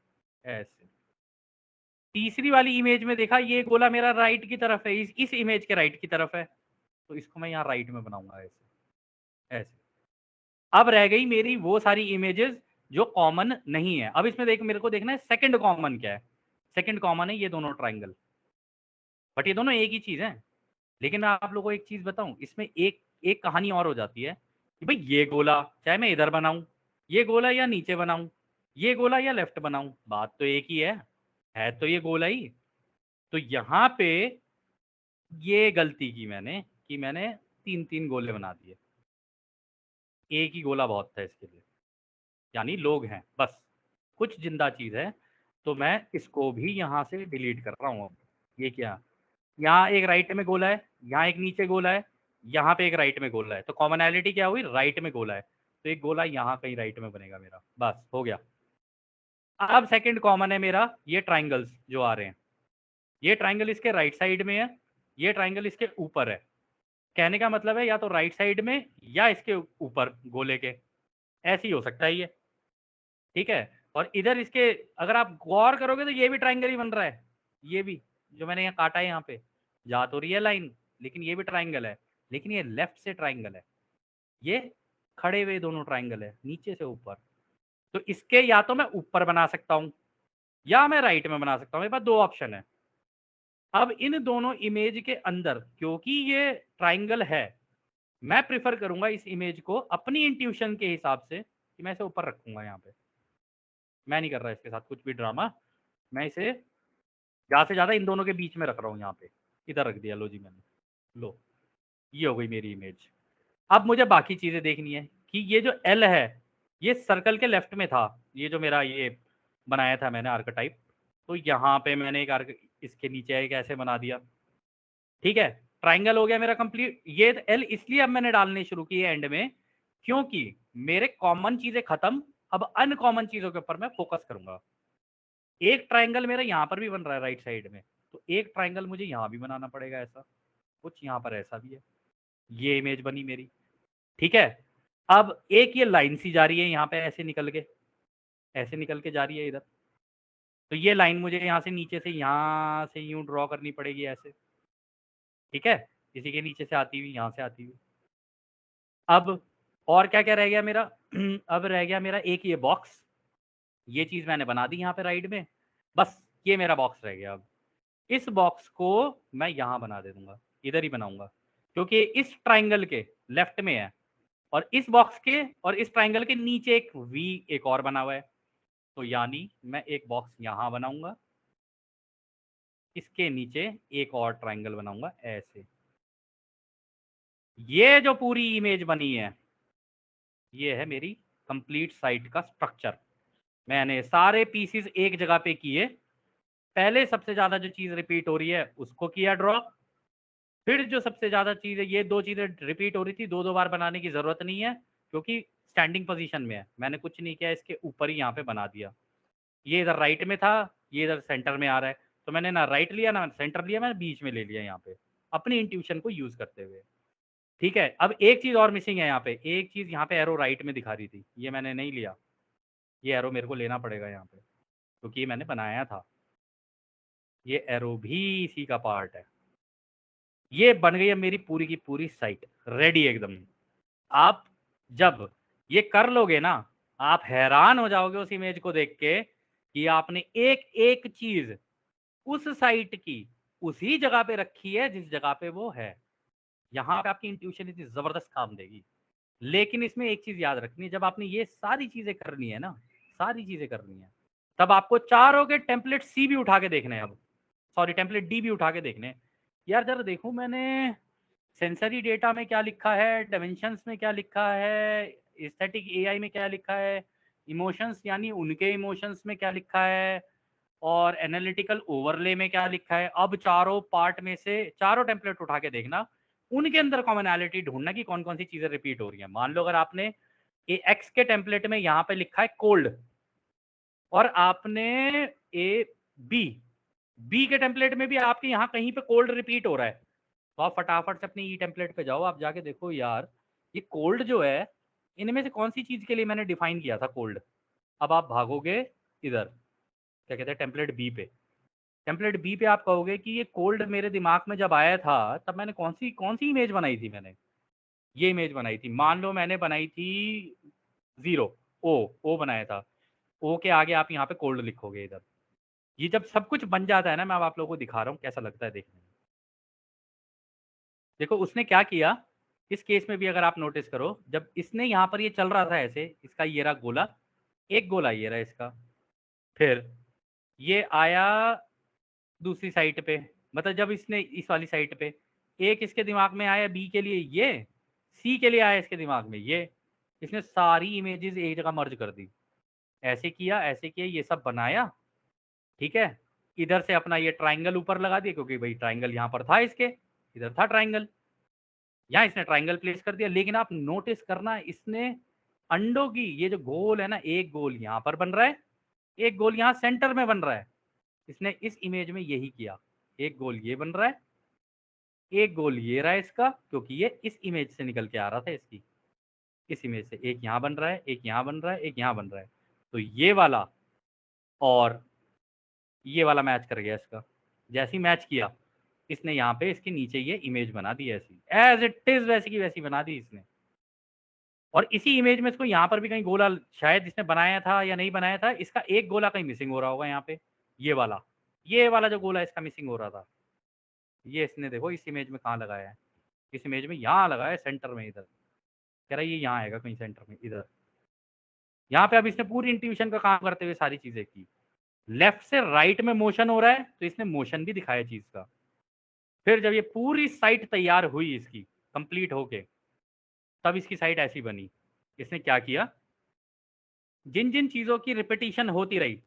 ऐसे। तीसरी वाली इमेज में देखा ये गोला मेरा राइट की तरफ है, इस इमेज के राइट की तरफ है, तो इसको मैं यहाँ राइट में बनाऊंगा ऐसे ऐसे। अब रह गई मेरी वो सारी इमेजेस जो कॉमन नहीं है। अब इसमें देख मेरे को देखना है सेकंड कॉमन क्या है। सेकंड कॉमन है ये दोनों ट्राइंगल, बट ये दोनों एक ही चीज है। लेकिन मैं आप लोगों को एक चीज बताऊं, इसमें एक कहानी और हो जाती है कि भाई ये गोला चाहे मैं इधर बनाऊं, ये गोला या नीचे बनाऊं, ये गोला या लेफ्ट बनाऊं, बात तो एक ही है तो ये गोला ही। तो यहाँ पे ये गलती की मैंने कि मैंने 3-3 गोले बना दिए, एक ही गोला बहुत था इसके लिए, यानी लोग हैं बस, कुछ जिंदा चीज है, तो मैं इसको भी यहाँ से डिलीट कर रहा हूँ। अब ये क्या, यहाँ एक राइट में गोला है, यहाँ एक नीचे गोला है, यहाँ पे एक राइट में गोला है, तो कॉमनैलिटी क्या हुई, राइट में गोला है, तो एक गोला यहाँ कहीं राइट में बनेगा मेरा, बस हो गया। अब सेकंड कॉमन है मेरा ये ट्राइंगल्स जो आ रहे हैं, ये ट्राइंगल इसके राइट साइड में है, ये ट्राइंगल इसके ऊपर है। कहने का मतलब है या तो राइट साइड में या इसके ऊपर गोले के, ऐसे ही हो सकता है ये, ठीक है। और इधर इसके अगर आप गौर करोगे तो ये भी ट्राइंगल ही बन रहा है, ये भी जो मैंने यहाँ काटा है, यहाँ पे जा तो रही है लाइन, लेकिन ये भी ट्राइंगल है, लेकिन ये लेफ्ट से ट्राइंगल है, ये खड़े हुए दोनों ट्राइंगल है नीचे से ऊपर। तो इसके या तो मैं ऊपर बना सकता हूँ या मैं राइट में बना सकता हूँ, मेरे पास दो ऑप्शन है। अब इन दोनों इमेज के अंदर क्योंकि ये ट्राइंगल है, मैं प्रिफर करूंगा इस इमेज को अपनी इंट्यूशन के हिसाब से कि मैं इसे ऊपर रखूंगा। यहाँ पे मैं नहीं कर रहा इसके साथ कुछ भी ड्रामा, मैं इसे ज्यादा से ज्यादा इन दोनों के बीच में रख रहा हूँ, यहाँ पे इधर रख दिया, लो जी मैंने, लो ये हो गई मेरी इमेज। अब मुझे बाकी चीजें देखनी है कि ये जो एल है ये सर्कल के लेफ्ट में था, ये जो मेरा ये बनाया था मैंने आर्कटाइप, तो यहाँ पे मैंने एक आर्क इसके नीचे एक ऐसे बना दिया, ठीक है, ट्राइंगल हो गया मेरा कंप्लीट। ये एल इसलिए अब मैंने डालने शुरू किए एंड में क्योंकि मेरे कॉमन चीजें खत्म, अब अनकॉमन चीजों के ऊपर मैं फोकस करूंगा। एक ट्राइंगल मेरा यहाँ पर भी बन रहा है राइट साइड में, तो एक ट्राइंगल मुझे यहाँ भी बनाना पड़ेगा, ऐसा कुछ यहाँ पर ऐसा भी है, ये इमेज बनी मेरी, ठीक है। अब एक ये लाइन सी जा रही है यहाँ पे ऐसे निकल के जा रही है इधर, तो ये लाइन मुझे यहाँ से नीचे से यहाँ से यूं ड्रॉ करनी पड़ेगी ऐसे, ठीक है, इसी के नीचे से आती हुई यहाँ से आती हुई। अब और क्या क्या रह गया मेरा अब रह गया मेरा एक ये बॉक्स, ये चीज मैंने बना दी यहाँ पे राइट में, बस ये मेरा बॉक्स रह गया। अब इस बॉक्स को मैं यहाँ बना दे दूंगा, इधर ही बनाऊंगा क्योंकि इस ट्राइंगल के लेफ्ट में है, और इस बॉक्स के और इस ट्राइंगल के नीचे एक वी एक और बना हुआ है, तो यानी मैं एक बॉक्स यहाँ बनाऊंगा, इसके नीचे एक और ट्राइंगल बनाऊंगा ऐसे। ये जो पूरी इमेज बनी है ये है मेरी कंप्लीट साइट का स्ट्रक्चर। मैंने सारे पीसीस एक जगह पे किए, पहले सबसे ज्यादा जो चीज रिपीट हो रही है उसको किया ड्रॉ, फिर जो सबसे ज्यादा चीज है, ये दो चीजें रिपीट हो रही थी, दो बार बनाने की जरूरत नहीं है क्योंकि स्टैंडिंग पोजीशन में है, मैंने कुछ नहीं किया, इसके ऊपर ही यहाँ पे बना दिया। ये इधर राइट में था, ये इधर सेंटर में आ रहा है, तो मैंने ना राइट लिया ना सेंटर लिया, मैंने बीच में ले लिया यहाँ पे अपनी इंट्यूशन को यूज करते हुए। ठीक है, अब एक चीज और मिसिंग है यहाँ पे, एक चीज यहाँ पे एरो राइट में दिखा रही थी, ये मैंने नहीं लिया, ये एरो मेरे को लेना पड़ेगा यहाँ पे क्योंकि ये मैंने बनाया था, ये एरो भी इसी का पार्ट है। ये बन गई है मेरी पूरी की पूरी साइट रेडी एकदम। आप जब ये कर लोगे ना, आप हैरान हो जाओगे उस इमेज को देख के कि आपने एक एक चीज उस साइट की उसी जगह पे रखी है जिस जगह पे वो है। यहाँ पे आपकी इंट्यूशन इतनी जबरदस्त काम देगी। लेकिन इसमें एक चीज याद रखनी है, जब आपने ये सारी चीजें करनी है ना, सारी चीजें करनी है, तब आपको चारों के टेम्पलेट सी भी उठा के देखने हैं, अब सॉरी टेम्पलेट डी भी उठा के देखने हैं। यार जरा देखूं मैंने सेंसरी डेटा में क्या लिखा है, डायमेंशंस में क्या लिखा है, एस्थेटिक एआई में क्या लिखा है, इमोशंस यानी उनके इमोशंस में क्या लिखा है, और एनालिटिकल ओवरले में क्या लिखा है। अब चारों पार्ट में से चारों टेम्पलेट उठा के देखना, उनके अंदर कॉमनैलिटी ढूंढना कि कौन कौन सी चीजें रिपीट हो रही हैं। मान लो अगर आपने एक्स के टेम्पलेट में यहाँ पे लिखा है कोल्ड, और आपने ए बी के टेम्पलेट में भी आपके यहाँ कहीं पे कोल्ड रिपीट हो रहा है, तो आप फटाफट से अपने ई टेम्पलेट पे जाओ, आप जाके देखो यार ये कोल्ड जो है, इनमें से कौन सी चीज के लिए मैंने डिफाइन किया था कोल्ड। अब आप भागोगे इधर, क्या कहते हैं, टेम्पलेट बी पे। टेम्पलेट बी पे आप कहोगे कि ये कोल्ड मेरे दिमाग में जब आया था तब मैंने कौन सी इमेज बनाई थी, मैंने ये इमेज बनाई थी, मान लो मैंने बनाई थी 0 ओ बनाया था, ओ के आगे आप यहाँ पे कोल्ड लिखोगे इधर। ये जब सब कुछ बन जाता है ना, मैं अब आप लोगों को दिखा रहा हूँ कैसा लगता है देखने में। देखो उसने क्या किया, इस केस में भी अगर आप नोटिस करो, जब इसने यहाँ पर ये चल रहा था ऐसे, इसका ये रहा गोला, एक गोला ये रहा इसका, फिर ये आया दूसरी साइड पे, मतलब जब इसने इस वाली साइड पे, एक इसके दिमाग में आया बी के लिए, ये सी के लिए आया इसके दिमाग में, ये इसने सारी इमेजेस एक जगह मर्ज कर दी, ऐसे किया, ये सब बनाया। ठीक है, इधर से अपना ये ट्राइंगल ऊपर लगा दिया क्योंकि भाई ट्राइंगल यहाँ पर था, इसके इधर था ट्राइंगल, यहाँ इसने ट्राइंगल प्लेस कर दिया। लेकिन आप नोटिस करना, इसने अंडों की ये जो गोल है ना, एक गोल यहाँ पर बन रहा है, एक गोल यहाँ सेंटर में बन रहा है, इसने इस इमेज में यही किया, एक गोल ये बन रहा है, एक गोल ये रहा है इसका, क्योंकि ये इस इमेज से निकल के आ रहा था, इसकी इस इमेज से एक यहाँ बन रहा है, एक यहाँ बन रहा है, एक यहाँ बन रहा है, तो ये वाला और ये वाला मैच कर गया इसका। जैसे ही मैच किया, इसने यहाँ पे इसके नीचे ये इमेज बना दी, ऐसी एज इट इज वैसी की वैसी बना दी इसने। और इसी इमेज में इसको यहाँ पर भी कहीं गोला शायद इसने बनाया था या नहीं बनाया था, इसका एक गोला कहीं मिसिंग हो रहा होगा यहाँ पे, ये वाला जो गोला इसका मिसिंग हो रहा था, ये इसने देखो इस इमेज में कहाँ लगाया है, इस इमेज में यहाँ लगाया है सेंटर में, इधर कह रहा है ये यहाँ आएगा कहीं सेंटर में इधर। यहाँ पे अब इसने पूरी इंट्यूशन का काम करते हुए सारी चीजें की। लेफ्ट से राइट में मोशन हो रहा है तो इसने मोशन भी दिखाया चीज का। फिर जब ये पूरी साइट तैयार हुई इसकी कंप्लीट होके, तब इसकी साइट ऐसी बनी। इसने क्या किया, जिन जिन चीजों की रिपीटिशन होती रही,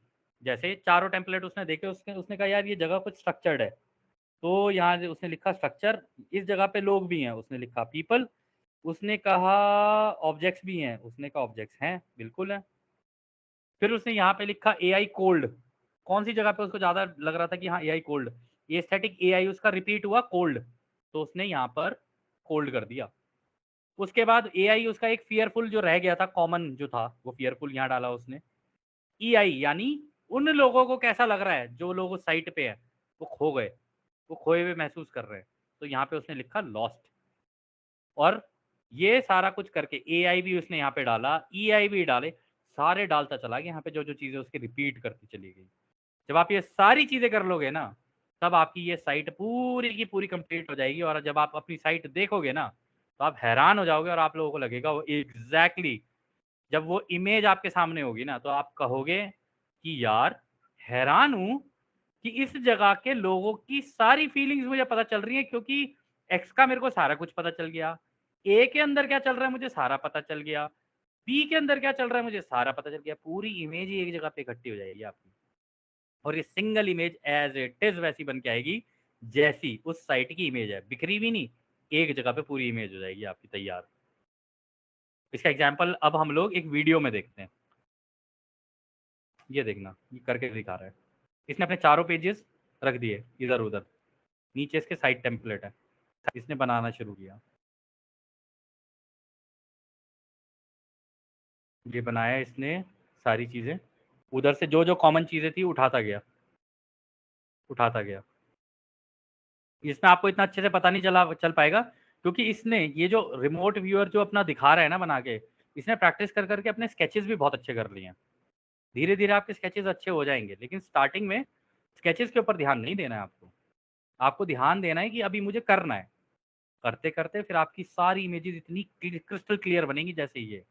जैसे चारों टेम्पलेट उसने देखे, उसने कहा यार ये जगह कुछ स्ट्रक्चर्ड है, तो यहाँ उसने लिखा स्ट्रक्चर, इस जगह पे लोग भी हैं, उसने लिखा पीपल, उसने कहा ऑब्जेक्ट्स भी हैं, उसने कहा ऑब्जेक्ट्स हैं, बिल्कुल है। फिर उसने यहाँ पे लिखा एआई कोल्ड, कौन सी जगह पे उसको ज्यादा लग रहा था कि हाँ एआई कोल्ड, एस्थेटिक एआई उसका रिपीट हुआ कोल्ड, तो उसने यहाँ पर कोल्ड कर दिया। उसके बाद एआई उसका एक फियरफुल जो रह गया था, कॉमन जो था, वो फियरफुल यहाँ डाला उसने। ईआई यानी उन लोगों को कैसा लग रहा है, जो लोग उस साइट पे है वो खो गए, वो खोए हुए महसूस कर रहे हैं, तो यहाँ पे उसने लिखा लॉस्ट। और ये सारा कुछ करके एआई भी उसने यहाँ पे डाला, ईआई भी डाले, सारे डालता चला गया यहाँ पे, जो जो चीजें उसकी रिपीट करती चली गई। जब आप ये सारी चीजें कर लोगे ना, तब आपकी ये साइट पूरी की पूरी कंप्लीट हो जाएगी। और जब आप अपनी साइट देखोगे ना, तो आप हैरान हो जाओगे और आप लोगों को लगेगा वो एग्जैक्टली जब वो इमेज आपके सामने होगी ना, तो आप कहोगे कि यार हैरान हूं कि इस जगह के लोगों की सारी फीलिंग्स मुझे पता चल रही है, क्योंकि एक्स का मेरे को सारा कुछ पता चल गया, ए के अंदर क्या चल रहा है मुझे सारा पता चल गया, बी के अंदर क्या चल रहा है मुझे सारा पता चल गया। पूरी इमेज ही एक जगह पे इकट्ठी हो जाएगी आपकी, और ये single image as it is वैसी बन के आएगी जैसी उस साइट की इमेज है, बिखरी भी नहीं, एक जगह पे पूरी इमेज हो जाएगी आपकी तैयार। इसका एग्जाम्पल अब हम लोग एक वीडियो में देखते हैं। ये देखना, ये करके दिखा रहा है। इसने अपने चारों पेजेस रख दिए इधर उधर, नीचे इसके साइट टेम्पलेट है, इसने बनाना शुरू किया। ये बनाया इसने सारी चीज़ें, उधर से जो जो कॉमन चीज़ें थी उठाता गया उठाता गया। इसमें आपको इतना अच्छे से पता नहीं चल पाएगा, क्योंकि इसने ये जो रिमोट व्यूअर जो अपना दिखा रहा है ना बना के, इसने प्रैक्टिस कर करके अपने स्केचेस भी बहुत अच्छे कर लिए हैं। धीरे धीरे आपके स्केचेस अच्छे हो जाएंगे, लेकिन स्टार्टिंग में स्केचेस के ऊपर ध्यान नहीं देना है आपको। आपको ध्यान देना है कि अभी मुझे करना है। करते करते फिर आपकी सारी इमेजेस इतनी क्रिस्टल क्लियर बनेगी। जैसे ये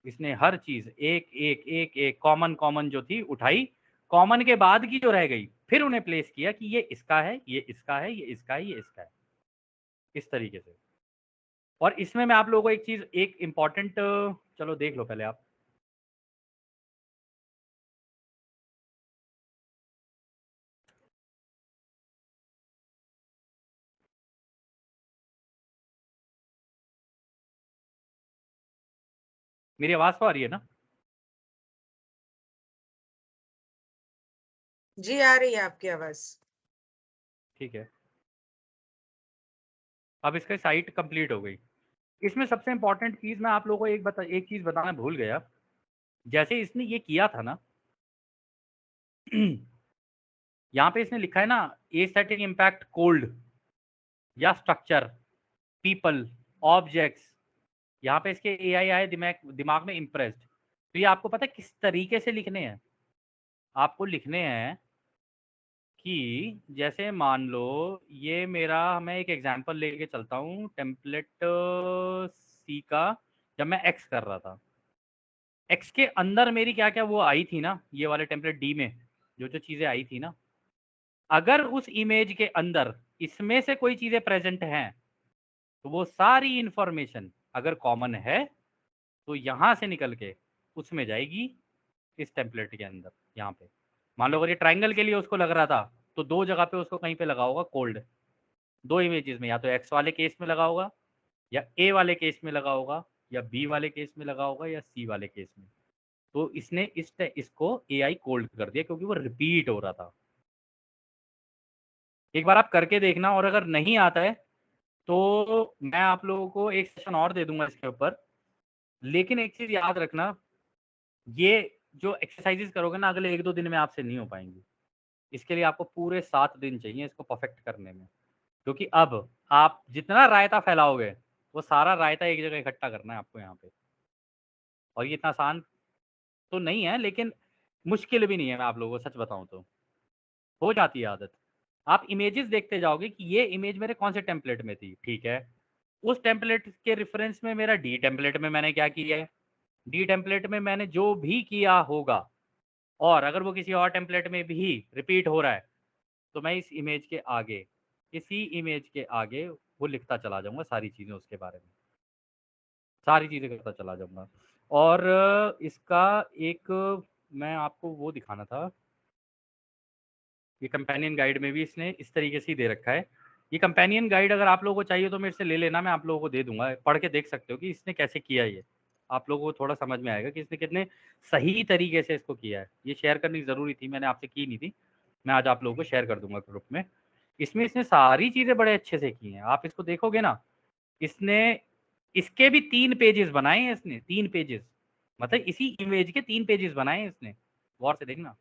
इसने हर चीज एक एक एक एक कॉमन कॉमन जो थी उठाई, कॉमन के बाद की जो रह गई फिर उन्हें प्लेस किया कि ये इसका है, ये इसका है, ये इसका है, ये इसका है, इस तरीके से। और इसमें मैं आप लोगों को एक चीज, एक इंपॉर्टेंट, चलो देख लो पहले आप। मेरी आवाज तो आ रही है ना? जी आ रही है आपकी आवाज। ठीक है, अब इसका साइट कंप्लीट हो गई। इसमें सबसे इंपॉर्टेंट चीज मैं आप लोगों को एक चीज बताना भूल गया। जैसे इसने ये किया था ना, यहाँ पे इसने लिखा है ना, एस्थेटिक इम्पैक्ट कोल्ड या स्ट्रक्चर, पीपल, ऑब्जेक्ट्स। यहाँ पे इसके एआई आए दिमाग में इम्प्रेस्ड। तो ये आपको पता है किस तरीके से लिखने हैं? आपको लिखने हैं कि जैसे मान लो ये मेरा, मैं एक एग्जांपल लेके चलता हूँ, टेम्पलेट सी का, जब मैं एक्स कर रहा था, एक्स के अंदर मेरी क्या क्या वो आई थी ना, ये वाले टेम्पलेट डी में जो जो चीज़ें आई थी ना, अगर उस इमेज के अंदर इसमें से कोई चीज़ें प्रेजेंट हैं तो वो सारी इंफॉर्मेशन अगर कॉमन है तो यहाँ से निकल के उसमें जाएगी इस टेम्पलेट के अंदर। यहाँ पे मान लो अगर ये ट्राइंगल के लिए उसको लग रहा था तो दो जगह पे उसको कहीं पे लगा होगा कोल्ड, दो इमेजेस में, या तो एक्स वाले केस में लगा होगा, या ए वाले केस में लगा होगा, या बी वाले केस में लगा होगा, या सी वाले केस में। तो इसने इसको एआई कोल्ड कर दिया क्योंकि वो रिपीट हो रहा था। एक बार आप करके देखना, और अगर नहीं आता है तो मैं आप लोगों को एक सेशन और दे दूंगा इसके ऊपर। लेकिन एक चीज याद रखना, ये जो एक्सरसाइजेस करोगे ना अगले 1-2 दिन में आपसे नहीं हो पाएंगी। इसके लिए आपको पूरे 7 दिन चाहिए इसको परफेक्ट करने में, क्योंकि अब आप जितना रायता फैलाओगे वो सारा रायता एक जगह इकट्ठा करना है आपको यहाँ पे। और ये इतना आसान तो नहीं है, लेकिन मुश्किल भी नहीं है। मैं आप लोगों को सच बताऊं तो हो जाती है आदत। आप इमेजेस देखते जाओगे कि ये इमेज मेरे कौन से टेम्पलेट में थी, ठीक है, उस टेम्पलेट के रेफरेंस में मेरा डी टेम्पलेट में मैंने क्या किया है, डी टेम्पलेट में मैंने जो भी किया होगा, और अगर वो किसी और टेम्पलेट में भी रिपीट हो रहा है तो मैं इस इमेज के आगे, इसी इमेज के आगे वो लिखता चला जाऊंगा सारी चीज़ें उसके बारे में, सारी चीज़ें करता चला जाऊंगा। और इसका एक मैं आपको वो दिखाना था, ये कंपेनियन गाइड में भी इसने इस तरीके से ही दे रखा है। ये कंपेनियन गाइड अगर आप लोगों को चाहिए तो मेरे से ले लेना, मैं आप लोगों को दे दूंगा, पढ़ के देख सकते हो कि इसने कैसे किया। ये आप लोगों को थोड़ा समझ में आएगा कि इसने कितने सही तरीके से इसको किया है। ये शेयर करनी ज़रूरी थी, मैंने आपसे की नहीं थी, मैं आज आप लोगों को शेयर कर दूंगा ग्रुप में। इसमें इसने सारी चीज़ें बड़े अच्छे से की हैं। आप इसको देखोगे ना, इसने इसके भी 3 पेजेस बनाए हैं इसने, 3 पेजेस, मतलब इसी इमेज के 3 पेजेस बनाए हैं इसने। गौर से देखना,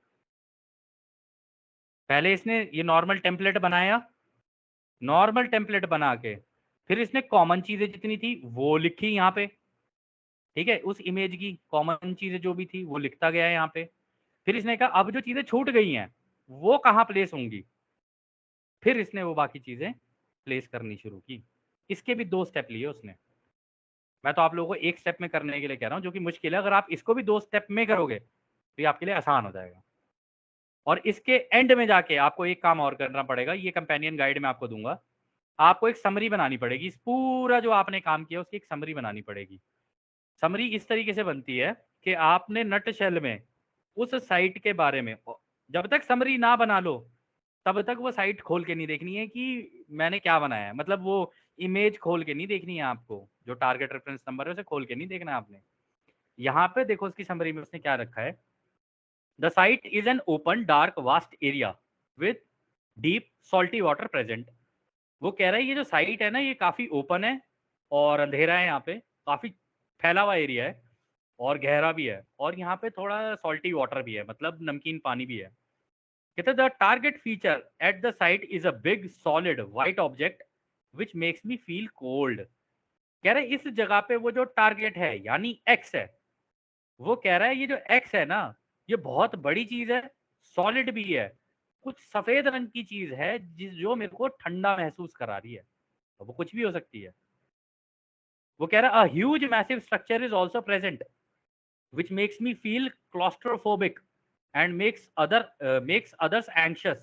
पहले इसने ये नॉर्मल टेम्पलेट बनाया, नॉर्मल टेम्पलेट बना के फिर इसने कॉमन चीजें जितनी थी वो लिखी यहाँ पे, ठीक है, उस इमेज की कॉमन चीजें जो भी थी वो लिखता गया है यहाँ पे। फिर इसने कहा अब जो चीजें छूट गई हैं वो कहाँ प्लेस होंगी, फिर इसने वो बाकी चीजें प्लेस करनी शुरू की। इसके भी 2 स्टेप लिए उसने। मैं तो आप लोगों को एक स्टेप में करने के लिए कह रहा हूँ जो कि मुश्किल है, अगर आप इसको भी 2 स्टेप में करोगे तो ये आपके लिए आसान हो जाएगा। और इसके एंड में जाके आपको एक काम और करना पड़ेगा, ये कंपेनियन गाइड में आपको दूंगा, आपको एक समरी बनानी पड़ेगी। इस पूरा जो आपने काम किया उसकी एक समरी बनानी पड़ेगी। समरी इस तरीके से बनती है कि आपने नट शेल में उस साइट के बारे में, जब तक समरी ना बना लो तब तक वो साइट खोल के नहीं देखनी है कि मैंने क्या बनाया है, मतलब वो इमेज खोल के नहीं देखनी है आपको, जो टारगेट रेफरेंस नंबर है उसे खोल के नहीं देखना है आपने। यहाँ पे देखो उसकी समरी में उसने क्या रखा है, the site is an open dark vast area with deep salty water present. वो कह रहा है ये जो साइट है ना ये काफी ओपन है और अंधेरा है, यहाँ पे काफी फैला हुआ एरिया है और गहरा भी है और यहाँ पे थोड़ा सॉल्टी वाटर भी है, मतलब नमकीन पानी भी है। कहते the target feature at the site is a big solid white object which makes me feel cold. कह रहे इस जगह पे वो जो टारगेट है यानी एक्स है, वो कह रहा है ये जो एक्स है ना ये बहुत बड़ी चीज है, सॉलिड भी है, कुछ सफेद रंग की चीज है जो मेरे को ठंडा महसूस करा रही है। अब वो कुछ भी हो सकती है। वो कह रहा है a huge massive structure is also present which makes me feel claustrophobic and makes others anxious.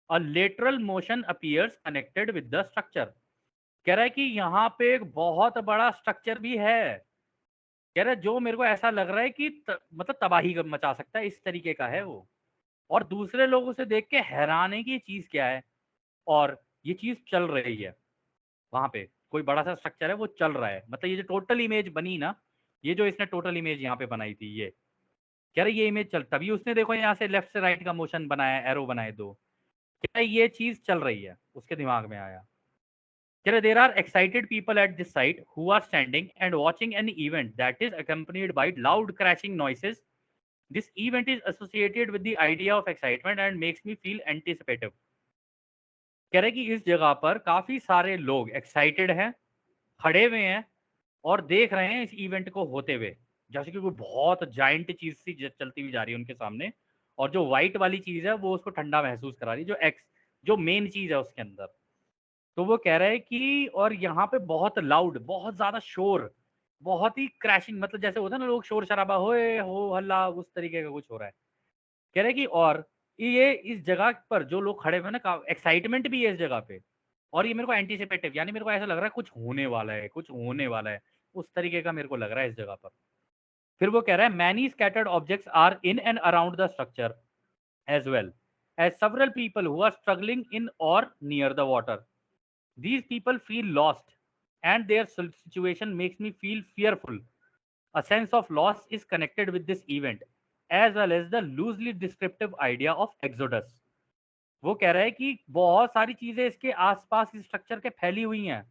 A lateral motion appears connected with the structure. कह रहा है कि यहाँ पे एक बहुत बड़ा स्ट्रक्चर भी है, कह रहा है जो मेरे को ऐसा लग रहा है कि मतलब तबाही मचा सकता है, इस तरीके का है वो। और दूसरे लोगों से देख के हैरान है कि ये चीज क्या है और ये चीज चल रही है। वहां पे कोई बड़ा सा स्ट्रक्चर है वो चल रहा है, मतलब ये जो टोटल इमेज बनी ना, ये जो इसने टोटल इमेज यहाँ पे बनाई थी ये कह रहे ये इमेज चल, तभी उसने देखो यहाँ से लेफ्ट से राइट का मोशन बनाया, एरो बनाए दो, कह रहे ये चीज चल रही है, उसके दिमाग में आया। कह रहे there are excited people at this site who are standing and watching an event that is accompanied by loud crashing noises. This event is associated with the idea of excitement and makes me feel anticipative. कह रहे कि इस जगह पर काफी सारे लोग excited हैं, खड़े हुए हैं और देख रहे हैं इस इवेंट को होते हुए, जैसे कि कोई बहुत जाइंट चीज सी चलती हुई जा रही है उनके सामने, और जो व्हाइट वाली चीज है वो उसको ठंडा महसूस करा रही है, जो मेन चीज है उसके अंदर। तो वो कह रहा है कि और यहाँ पे बहुत लाउड, बहुत ज्यादा शोर, बहुत ही क्रैशिंग, मतलब जैसे होता है ना लोग शोर शराबा होए हो हल्ला, उस तरीके का कुछ हो रहा है। कह रहे हैं कि और ये इस जगह पर जो लोग खड़े हुए हैं ना, एक्साइटमेंट भी है इस जगह पे, और ये मेरे को एंटीसिपेटिव, यानी मेरे को ऐसा लग रहा है कुछ होने वाला है, कुछ होने वाला है, उस तरीके का मेरे को लग रहा है इस जगह पर। फिर वो कह रहा है many scattered objects are in and around the structure as well as several people who are struggling in or near the water. These people feel lost and their situation makes me feel fearful. A sense of loss is connected with this event as well as the loosely descriptive idea of exodus. वो कह रहा है कि बहुत सारी चीजें इसके आसपास इस स्ट्रक्चर के फैली हुई हैं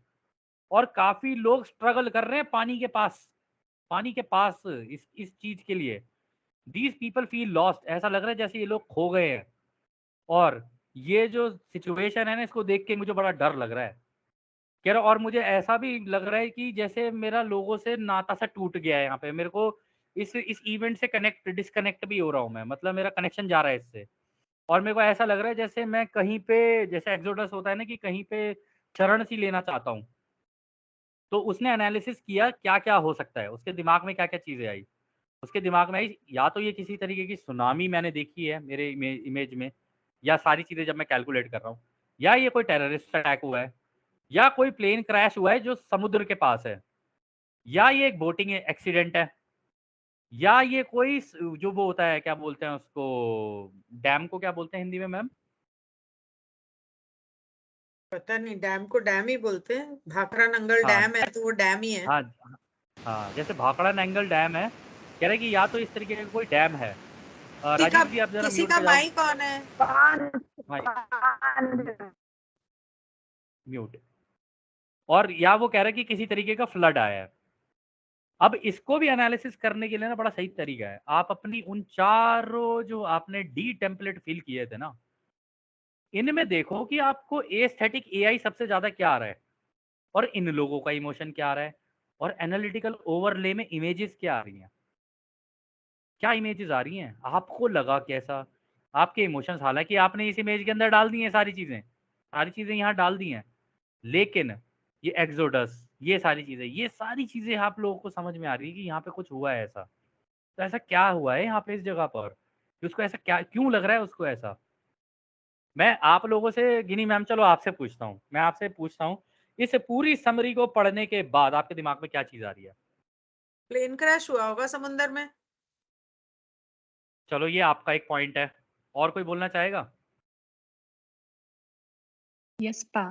और काफी लोग स्ट्रगल कर रहे हैं पानी के पास इस चीज के लिए। दीज पीपल फील लॉस्ट, ऐसा लग रहा है जैसे ये लोग खो गए हैं, और ये जो सिचुएशन है ना इसको देख के मुझे बड़ा डर लग रहा है। कह रहा और मुझे ऐसा भी लग रहा है कि जैसे मेरा लोगों से नाता सा टूट गया है, यहाँ पे मेरे को इस इवेंट से डिस्कनेक्ट भी हो रहा हूँ मैं, मतलब मेरा कनेक्शन जा रहा है इससे। और मेरे को ऐसा लग रहा है जैसे मैं कहीं पे, जैसे एक्सोडस होता है ना कि कहीं पे शरण सी लेना चाहता हूँ। तो उसने एनालिसिस किया क्या क्या हो सकता है, उसके दिमाग में क्या क्या चीजें आई। उसके दिमाग में आई या तो ये किसी तरीके की सुनामी मैंने देखी है मेरे इमेज में, या सारी चीजें जब मैं कैलकुलेट कर रहा हूँ, या ये कोई टेररिस्ट अटैक हुआ है, या कोई प्लेन क्रैश हुआ है जो समुद्र के पास है, या ये एक बोटिंग एक्सीडेंट है, या ये कोई जो वो होता है क्या बोलते हैं उसको, डैम को क्या बोलते हैं हिंदी में मैम? पता नहीं, डैम को डैम ही बोलते हैं, भाखड़ा नंगल हाँ डैम है तो वो डैम ही है। हाँ हाँ, जैसे भाखड़ा नंगल डैम है, कह रहे कि या तो इस तरीके का कोई डैम है। राजीव जी आप जरा किसी म्यूट का पे जाओ। माइक ऑन है। म्यूट। और या वो कह रहा है कि किसी तरीके का फ्लड आया है। अब इसको भी एनालिसिस करने के लिए ना बड़ा सही तरीका है, आप अपनी उन चारों जो आपने डी टेम्पलेट फिल किए थे ना, इनमें देखो कि आपको एस्थेटिक एआई सबसे ज्यादा क्या आ रहा है, और इन लोगों का इमोशन क्या आ रहा है, और एनालिटिकल ओवरले में इमेजेस क्या आ रही हैं, क्या इमेजेस आ रही हैं, आपको लगा कैसा, आपके इमोशंस, हालांकि आपने इस इमेज के अंदर डाल दी हैं सारी चीजें यहाँ डाल दी हैं, लेकिन ये एक्सोडस, ये सारी चीजें आप लोगों को समझ में आ रही है कि यहाँ पे कुछ हुआ है ऐसा। तो ऐसा क्या हुआ है यहाँ पे इस जगह पर कि उसको ऐसा क्या क्यों लग रहा है उसको ऐसा। मैं आप लोगों से गिनी मैम, चलो आपसे पूछता हूँ, मैं आपसे पूछता हूँ इस पूरी समरी को पढ़ने के बाद आपके दिमाग में क्या चीज आ रही है? प्लेन क्रैश हुआ होगा समुंदर में। चलो ये आपका एक पॉइंट है, और कोई बोलना चाहेगा? यस पा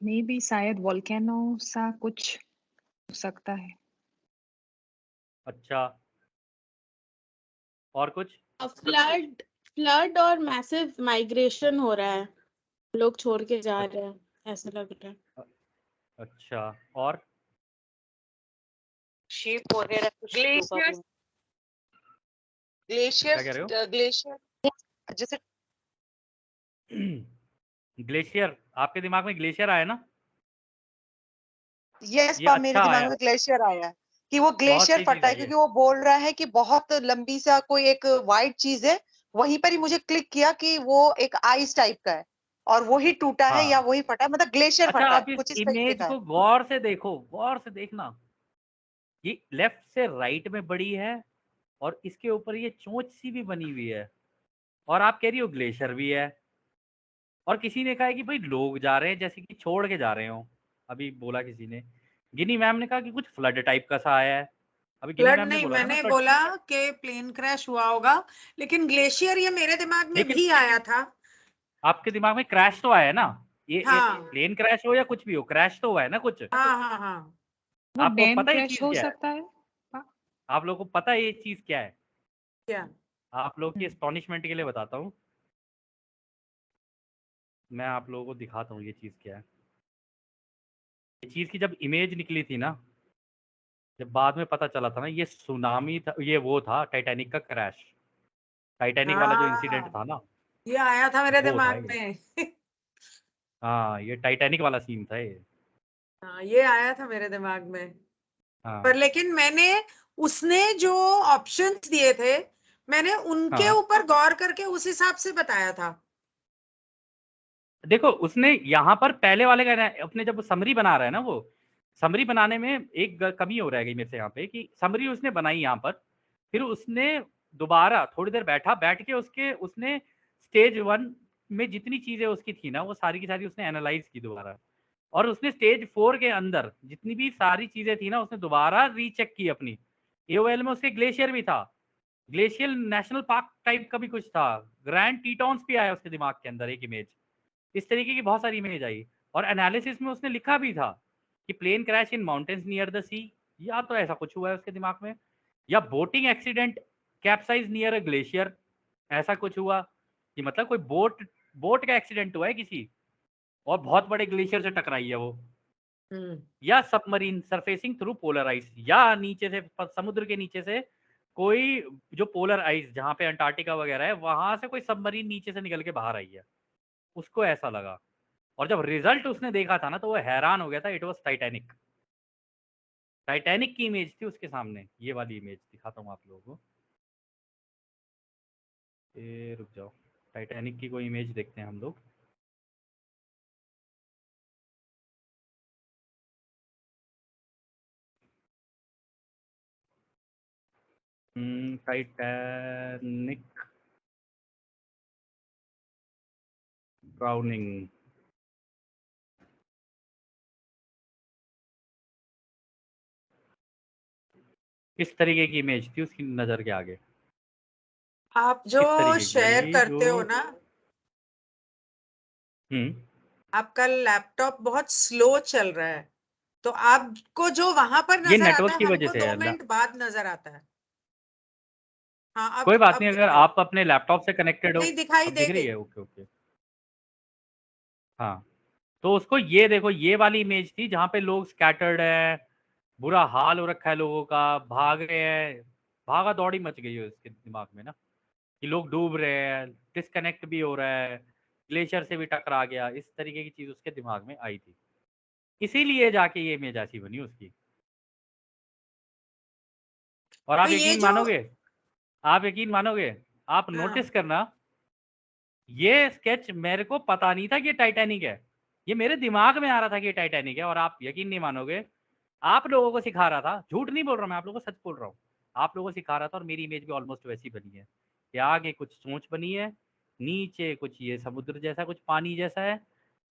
मे बी शायद वोल्केनो सा कुछ हो सकता है। अच्छा, और कुछ? फ्लड फ्लड और मैसिव माइग्रेशन हो रहा है, लोग छोड़ के जा रहे हैं, ऐसा लग रहा है। अच्छा, और? शीप हो रहे ग्लेशियर क्या कह रहे हो? ग्लेशियर जैसे ग्लेशियर, आपके दिमाग में ग्लेशियर आया ना? यस ये पा मेरे अच्छा दिमाग आया, में ग्लेशियर आया है कि वो बहुत ग्लेशियर सही चीज फटा है है ये। क्योंकि वो बोल रहा है कि बहुत लंबी सा कोई एक वाइट चीज है, वहीं पर ही मुझे क्लिक किया कि वो एक आइस टाइप का है और वही टूटा है या हाँ, वही फटा है, मतलब ग्लेशियर अच्छा फटा है, आप इस कुछ इस तरह इमेज का है। को गौर से देखो, गौर से देखना, ये लेफ्ट से राइट में बड़ी है और इसके ऊपर ये चोंच सी भी बनी हुई है, और आप कह रही हो ग्लेशियर भी है, और किसी ने कहा है कि भाई लोग जा रहे हैं जैसे कि छोड़ के जा रहे हो। अभी बोला किसी ने, गिनी मैम ने कहा कि कुछ फ्लड टाइप का सा आया है। अभी गिनी फ्लड मैम ने नहीं, बोला था ना मैंने फ्लड, बोला कि प्लेन क्रैश हुआ होगा, लेकिन ग्लेशियर ये मेरे दिमाग में लेकिन भी आया था। आपके दिमाग में क्रैश तो आया है ना, ये हाँ प्लेन क्रैश हो या कुछ भी हो, क्रैश तो हुआ है ना कुछ। हाँ हाँ हाँ। वो आपको डैम पता है ये क्रैश चीज हो क्या है? सकता है? पा? आप लोगों को पता है ये चीज क्या है? क्या? आप लोग की एस्टोनिशमेंट के लिए बताता हूँ, मैं आप लोगों को दिखाता हूँ ये चीज क्या है। ये चीज की जब इमेज निकली थी ना, जब बाद में पता चला था ना, ये सुनामी था, ये वो था टाइटैनिक का क्रैश, टाइटैनिक वाला जो इंसिडेंट हाँ, था ना, ये आया था मेरे वो था दिमाग ये। में। हाँ, ये टाइटैनिक वाला सीन था ये। हाँ, ये आया था मेरे दिमाग में। पर हाँ लेकिन मैंने, उसने जो ऑप्शंस दिए थे, मैंने उनके हाँ, ऊपर गौर करके उस हिसाब से बताया था। देखो उसने यहाँ पर पहले वाले का अपने जब समरी बना रहा है ना, वो समरी बनाने में एक कमी हो रह गई मेरे से यहाँ पे, कि समरी उसने बनाई यहाँ पर, फिर उसने दोबारा थोड़ी देर बैठ के उसने स्टेज 1 में जितनी चीजें उसकी थी ना, वो सारी की सारी उसने एनालाइज की दोबारा, और उसने स्टेज 4 के अंदर जितनी भी सारी चीजें थी ना, उसने दोबारा रीचेक की अपनी। एओएल में उसके ग्लेशियर भी था, ग्लेशियल नेशनल पार्क टाइप का भी कुछ था, ग्रैंड टीटॉन्स भी आया उसके दिमाग के अंदर एक इमेज, इस तरीके की बहुत सारी इमेज आई। और एनालिसिस में उसने लिखा भी था कि plane crash in mountains near the sea, या तो ऐसा कुछ हुआ है उसके दिमाग में, या boating accident capsize near a glacier, ऐसा कुछ हुआ कि मतलब कोई बोट का एक्सीडेंट हुआ है किसी, और बहुत बड़े ग्लेशियर से टकराई है वो, या submarine surfacing through polar ice, या नीचे से समुद्र के नीचे से कोई जो पोलर आइस जहाँ पे अंटार्कटिका वगैरह है, वहां से कोई सबमरीन नीचे से निकल के बाहर आई है, उसको ऐसा लगा। और जब रिजल्ट उसने देखा था ना, तो वो हैरान हो गया था, इट वॉज टाइटैनिक। टाइटैनिक की इमेज थी उसके सामने, ये वाली इमेज दिखाता हूँ आप लोगों को, रुक जाओ, टाइटैनिक की कोई इमेज देखते हैं हम लोग। टाइटैनिक ड्राउनिंग, इस तरीके की इमेज थी उसकी नजर के आगे, आप जो इस तरीके शेयर की जो करते हो ना, हम्म आपका लैपटॉप बहुत स्लो चल रहा है, तो आपको जो वहां पर ये नजर आता नेटवर्क है, की वजह हमको से दो है मिनट बाद नजर आता है। हाँ, कोई बात अब नहीं, दिख अगर रही, आप अपने लैपटॉप से कनेक्टेड हो, नहीं दिखाई अब दे दिख रही गई। है, ओके ओके। हाँ, तो उसको ये देखो, ये वाली इमेज थी जहाँ पे लोग स्कैटर्ड है, बुरा हाल हो रखा है लोगों का, भाग रहे हैं, भागा दौड़ी मच गई है उसके दिमाग में ना, कि लोग डूब रहे हैं, डिस्कनेक्ट भी हो रहा है, ग्लेशियर से भी टकरा गया, इस तरीके की चीज उसके दिमाग में आई थी, इसीलिए जाके ये इमेज ऐसी बनी उसकी। और तो ये जो, आप यकीन मानोगे, आप हाँ, नोटिस करना, ये स्केच मेरे को पता नहीं था कि ये टाइटैनिक है, ये मेरे दिमाग में आ रहा था कि ये टाइटैनिक है, और आप यकीन नहीं मानोगे, आप लोगों को सिखा रहा था, झूठ नहीं बोल रहा मैं, आप लोगों को सच बोल रहा हूँ, आप लोगों को सिखा रहा था, और मेरी इमेज भी ऑलमोस्ट वैसी बनी है, कि आगे कुछ चोंच बनी है, नीचे कुछ ये समुद्र जैसा कुछ पानी जैसा है,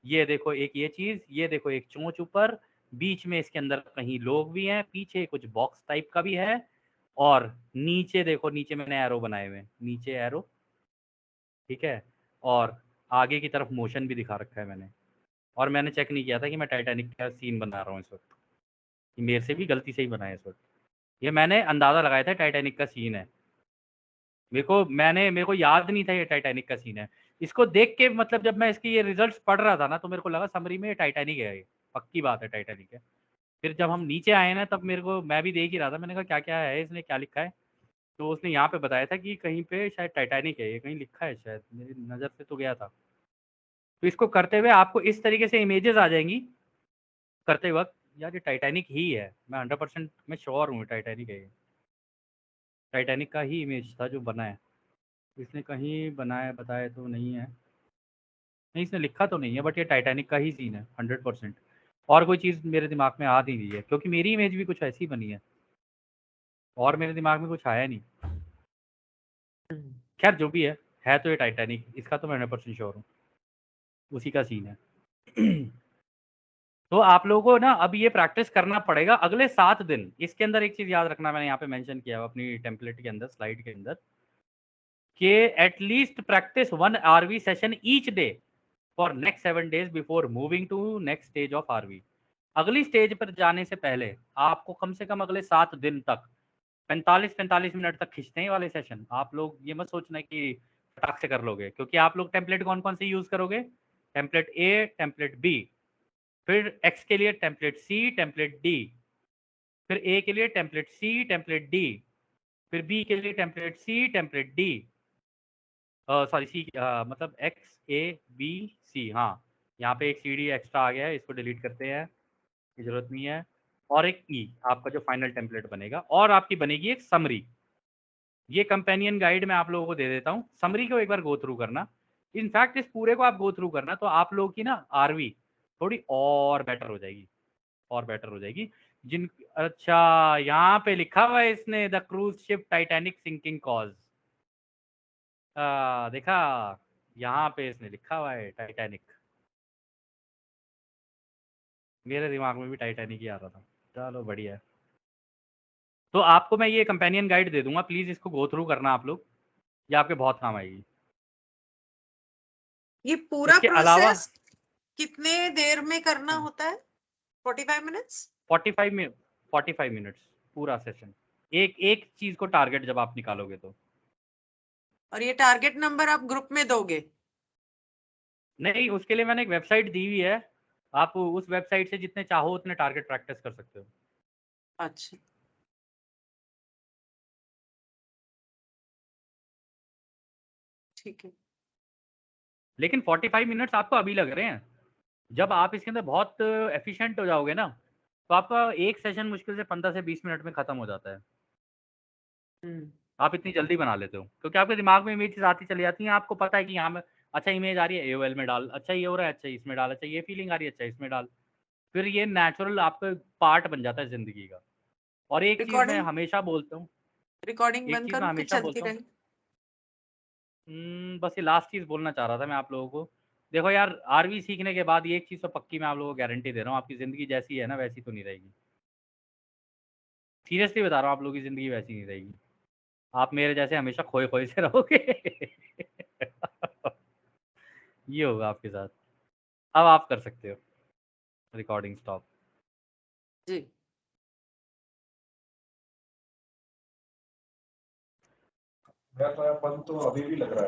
ये देखो एक ये चीज, ये देखो एक चोंच ऊपर, बीच में इसके अंदर कहीं लोग भी हैं, पीछे कुछ बॉक्स टाइप का भी है, और नीचे देखो, नीचे मैंने एरो बनाए हुए हैं, नीचे एरो, ठीक है, और आगे की तरफ मोशन भी दिखा रखा है मैंने, और मैंने चेक नहीं किया था कि मैं टाइटैनिक का सीन बना रहा हूँ इस वक्त, कि मेरे से भी गलती से ही बनाया इस वक्त। ये मैंने अंदाज़ा लगाया था टाइटैनिक का सीन है। मेरे को याद नहीं था ये टाइटैनिक का सीन है। इसको देख के मतलब जब मैं इसकी ये रिजल्ट्स पढ़ रहा था ना, तो मेरे को लगा समरी में ये टाइटैनिक है, ये पक्की बात है टाइटैनिक है। फिर जब हम नीचे आए ना, तब मेरे को, मैं भी देख ही रहा था, मैंने कहा क्या क्या है इसने, क्या लिखा है, तो उसने यहाँ पे बताया था कि कहीं पे शायद टाइटैनिक है, ये कहीं लिखा है शायद, मेरी नज़र से तो गया था। तो इसको करते हुए आपको इस तरीके से इमेजेस आ जाएंगी करते वक्त, यार ये टाइटैनिक ही है, मैं 100% मैं श्योर हूँ टाइटैनिक है, ये टाइटैनिक का ही इमेज था जो बना है। इसने कहीं बनाया बताया तो नहीं है, नहीं इसने लिखा तो नहीं है, बट ये टाइटैनिक का ही सीन है 100%। और कोई चीज़ मेरे दिमाग में आ नहीं रही है, क्योंकि मेरी इमेज भी कुछ ऐसी बनी है और मेरे दिमाग में कुछ आया नहीं। खैर जो भी है तो ये टाइटैनिक, इसका तो मैं 100% श्योर हूँ, उसी का सीन है। तो आप लोगों को ना अब ये प्रैक्टिस करना पड़ेगा अगले 7 दिन। इसके अंदर एक चीज़ याद रखना, मैंने यहाँ पे मेंशन किया है अपनी टेम्पलेट के अंदर, स्लाइड के अंदर, कि at least practice 1 RV session each day for next 7 days before moving to next stage of RV. अगली स्टेज पर जाने से पहले आपको कम से कम अगले 7 दिन तक 45 मिनट तक खींचते हैं वाले सेशन। आप लोग ये मत सोचना कि फटाक से कर लोगे, क्योंकि आप लोग टेम्पलेट कौन कौन से यूज करोगे, टेम्पलेट ए, टेम्पलेट बी, फिर एक्स के लिए टेम्पलेट सी, टेम्पलेट डी, फिर ए के लिए टेम्पलेट सी, टेम्पलेट डी, फिर बी के लिए टेम्पलेट सी, टेम्पलेट डी, सॉरी सी, मतलब एक्स ए बी सी, हाँ यहाँ पे एक सी डी एक्स्ट्रा आ गया है, इसको डिलीट करते हैं, की जरूरत नहीं है। और एक ई आपका जो फाइनल टेम्पलेट बनेगा, और आपकी बनेगी एक समरी। ये कंपेनियन गाइड मैं आप लोगों को दे देता हूँ, समरी को एक बार गो थ्रू करना। इनफैक्ट इस पूरे को आप गो थ्रू करना, तो आप लोगों की ना आरवी थोड़ी और बेटर हो जाएगी, और बेटर हो जाएगी। जिन, अच्छा यहाँ पे लिखा हुआ है इसने, the cruise ship Titanic sinking cause, देखा, यहाँ पे इसने लिखा हुआ है टाइटैनिक। मेरे दिमाग में भी टाइटैनिक ही आ रहा था। चलो बढ़िया है। तो आपको मैं ये कंपेनियन गाइड दे दूंगा, प्लीज इसको गो थ्रू करना आप लोग, ये आपके बहुत काम आएगी। ये पूरा इसके अलावा प्रोसेस कितने देर में करना होता है? 45 मिनट्स? 45 मिनट्स पूरा सेशन, एक एक चीज को टारगेट जब आप निकालोगे तो। और ये टारगेट नंबर आप ग्रुप में दोगे? नहीं, उसके लिए मैंने एक वेबसाइट दी हुई है, आप उस वेबसाइट से जितने चाहो उतने टारगेट प्रैक्टिस कर सकते हो। अच्छा, ठीक है। लेकिन 45 मिनट्स आपको अभी लग रहे हैं, जब आप इसके अंदर बहुत एफिशिएंट हो जाओगे ना, तो आपका एक सेशन मुश्किल से 15 से 20 मिनट में खत्म हो जाता है। आप इतनी जल्दी बना लेते हो क्योंकि आपके दिमाग में इमेजेस आती चली जाती हैं, आपको पता है कि यहाँ में अच्छा इमेज आ रही है, एओएल में डाल, अच्छा ये हो रहा है, अच्छा इसमें डाल, अच्छा ये फीलिंग आ रही है, अच्छा इसमें डाल। फिर ये नेचुरल आपका पार्ट बन जाता है जिंदगी का। और एक चीज मैं हमेशा बोलता हूँ, रिकॉर्डिंग एक बंद चीज मैं करूं कि हमेशा चलती बोलता हूँ, रहे? बस ये लास्ट चीज बोलना चाह रहा था मैं आप लोगों को। देखो यार, आरवी सीखने के बाद ये एक चीज तो पक्की मैं आप लोगों को गारंटी दे रहा हूँ, आपकी जिंदगी जैसी है ना वैसी तो नहीं रहेगी। सीरियसली बता रहा हूँ, आप लोगों की जिंदगी वैसी नहीं रहेगी, आप मेरे जैसे हमेशा खोए खोए से रहोगे। ये होगा आपके साथ। अब आप कर सकते हो रिकॉर्डिंग स्टॉप। जी। मेरा तो बंद तो अभी भी लग रहा है।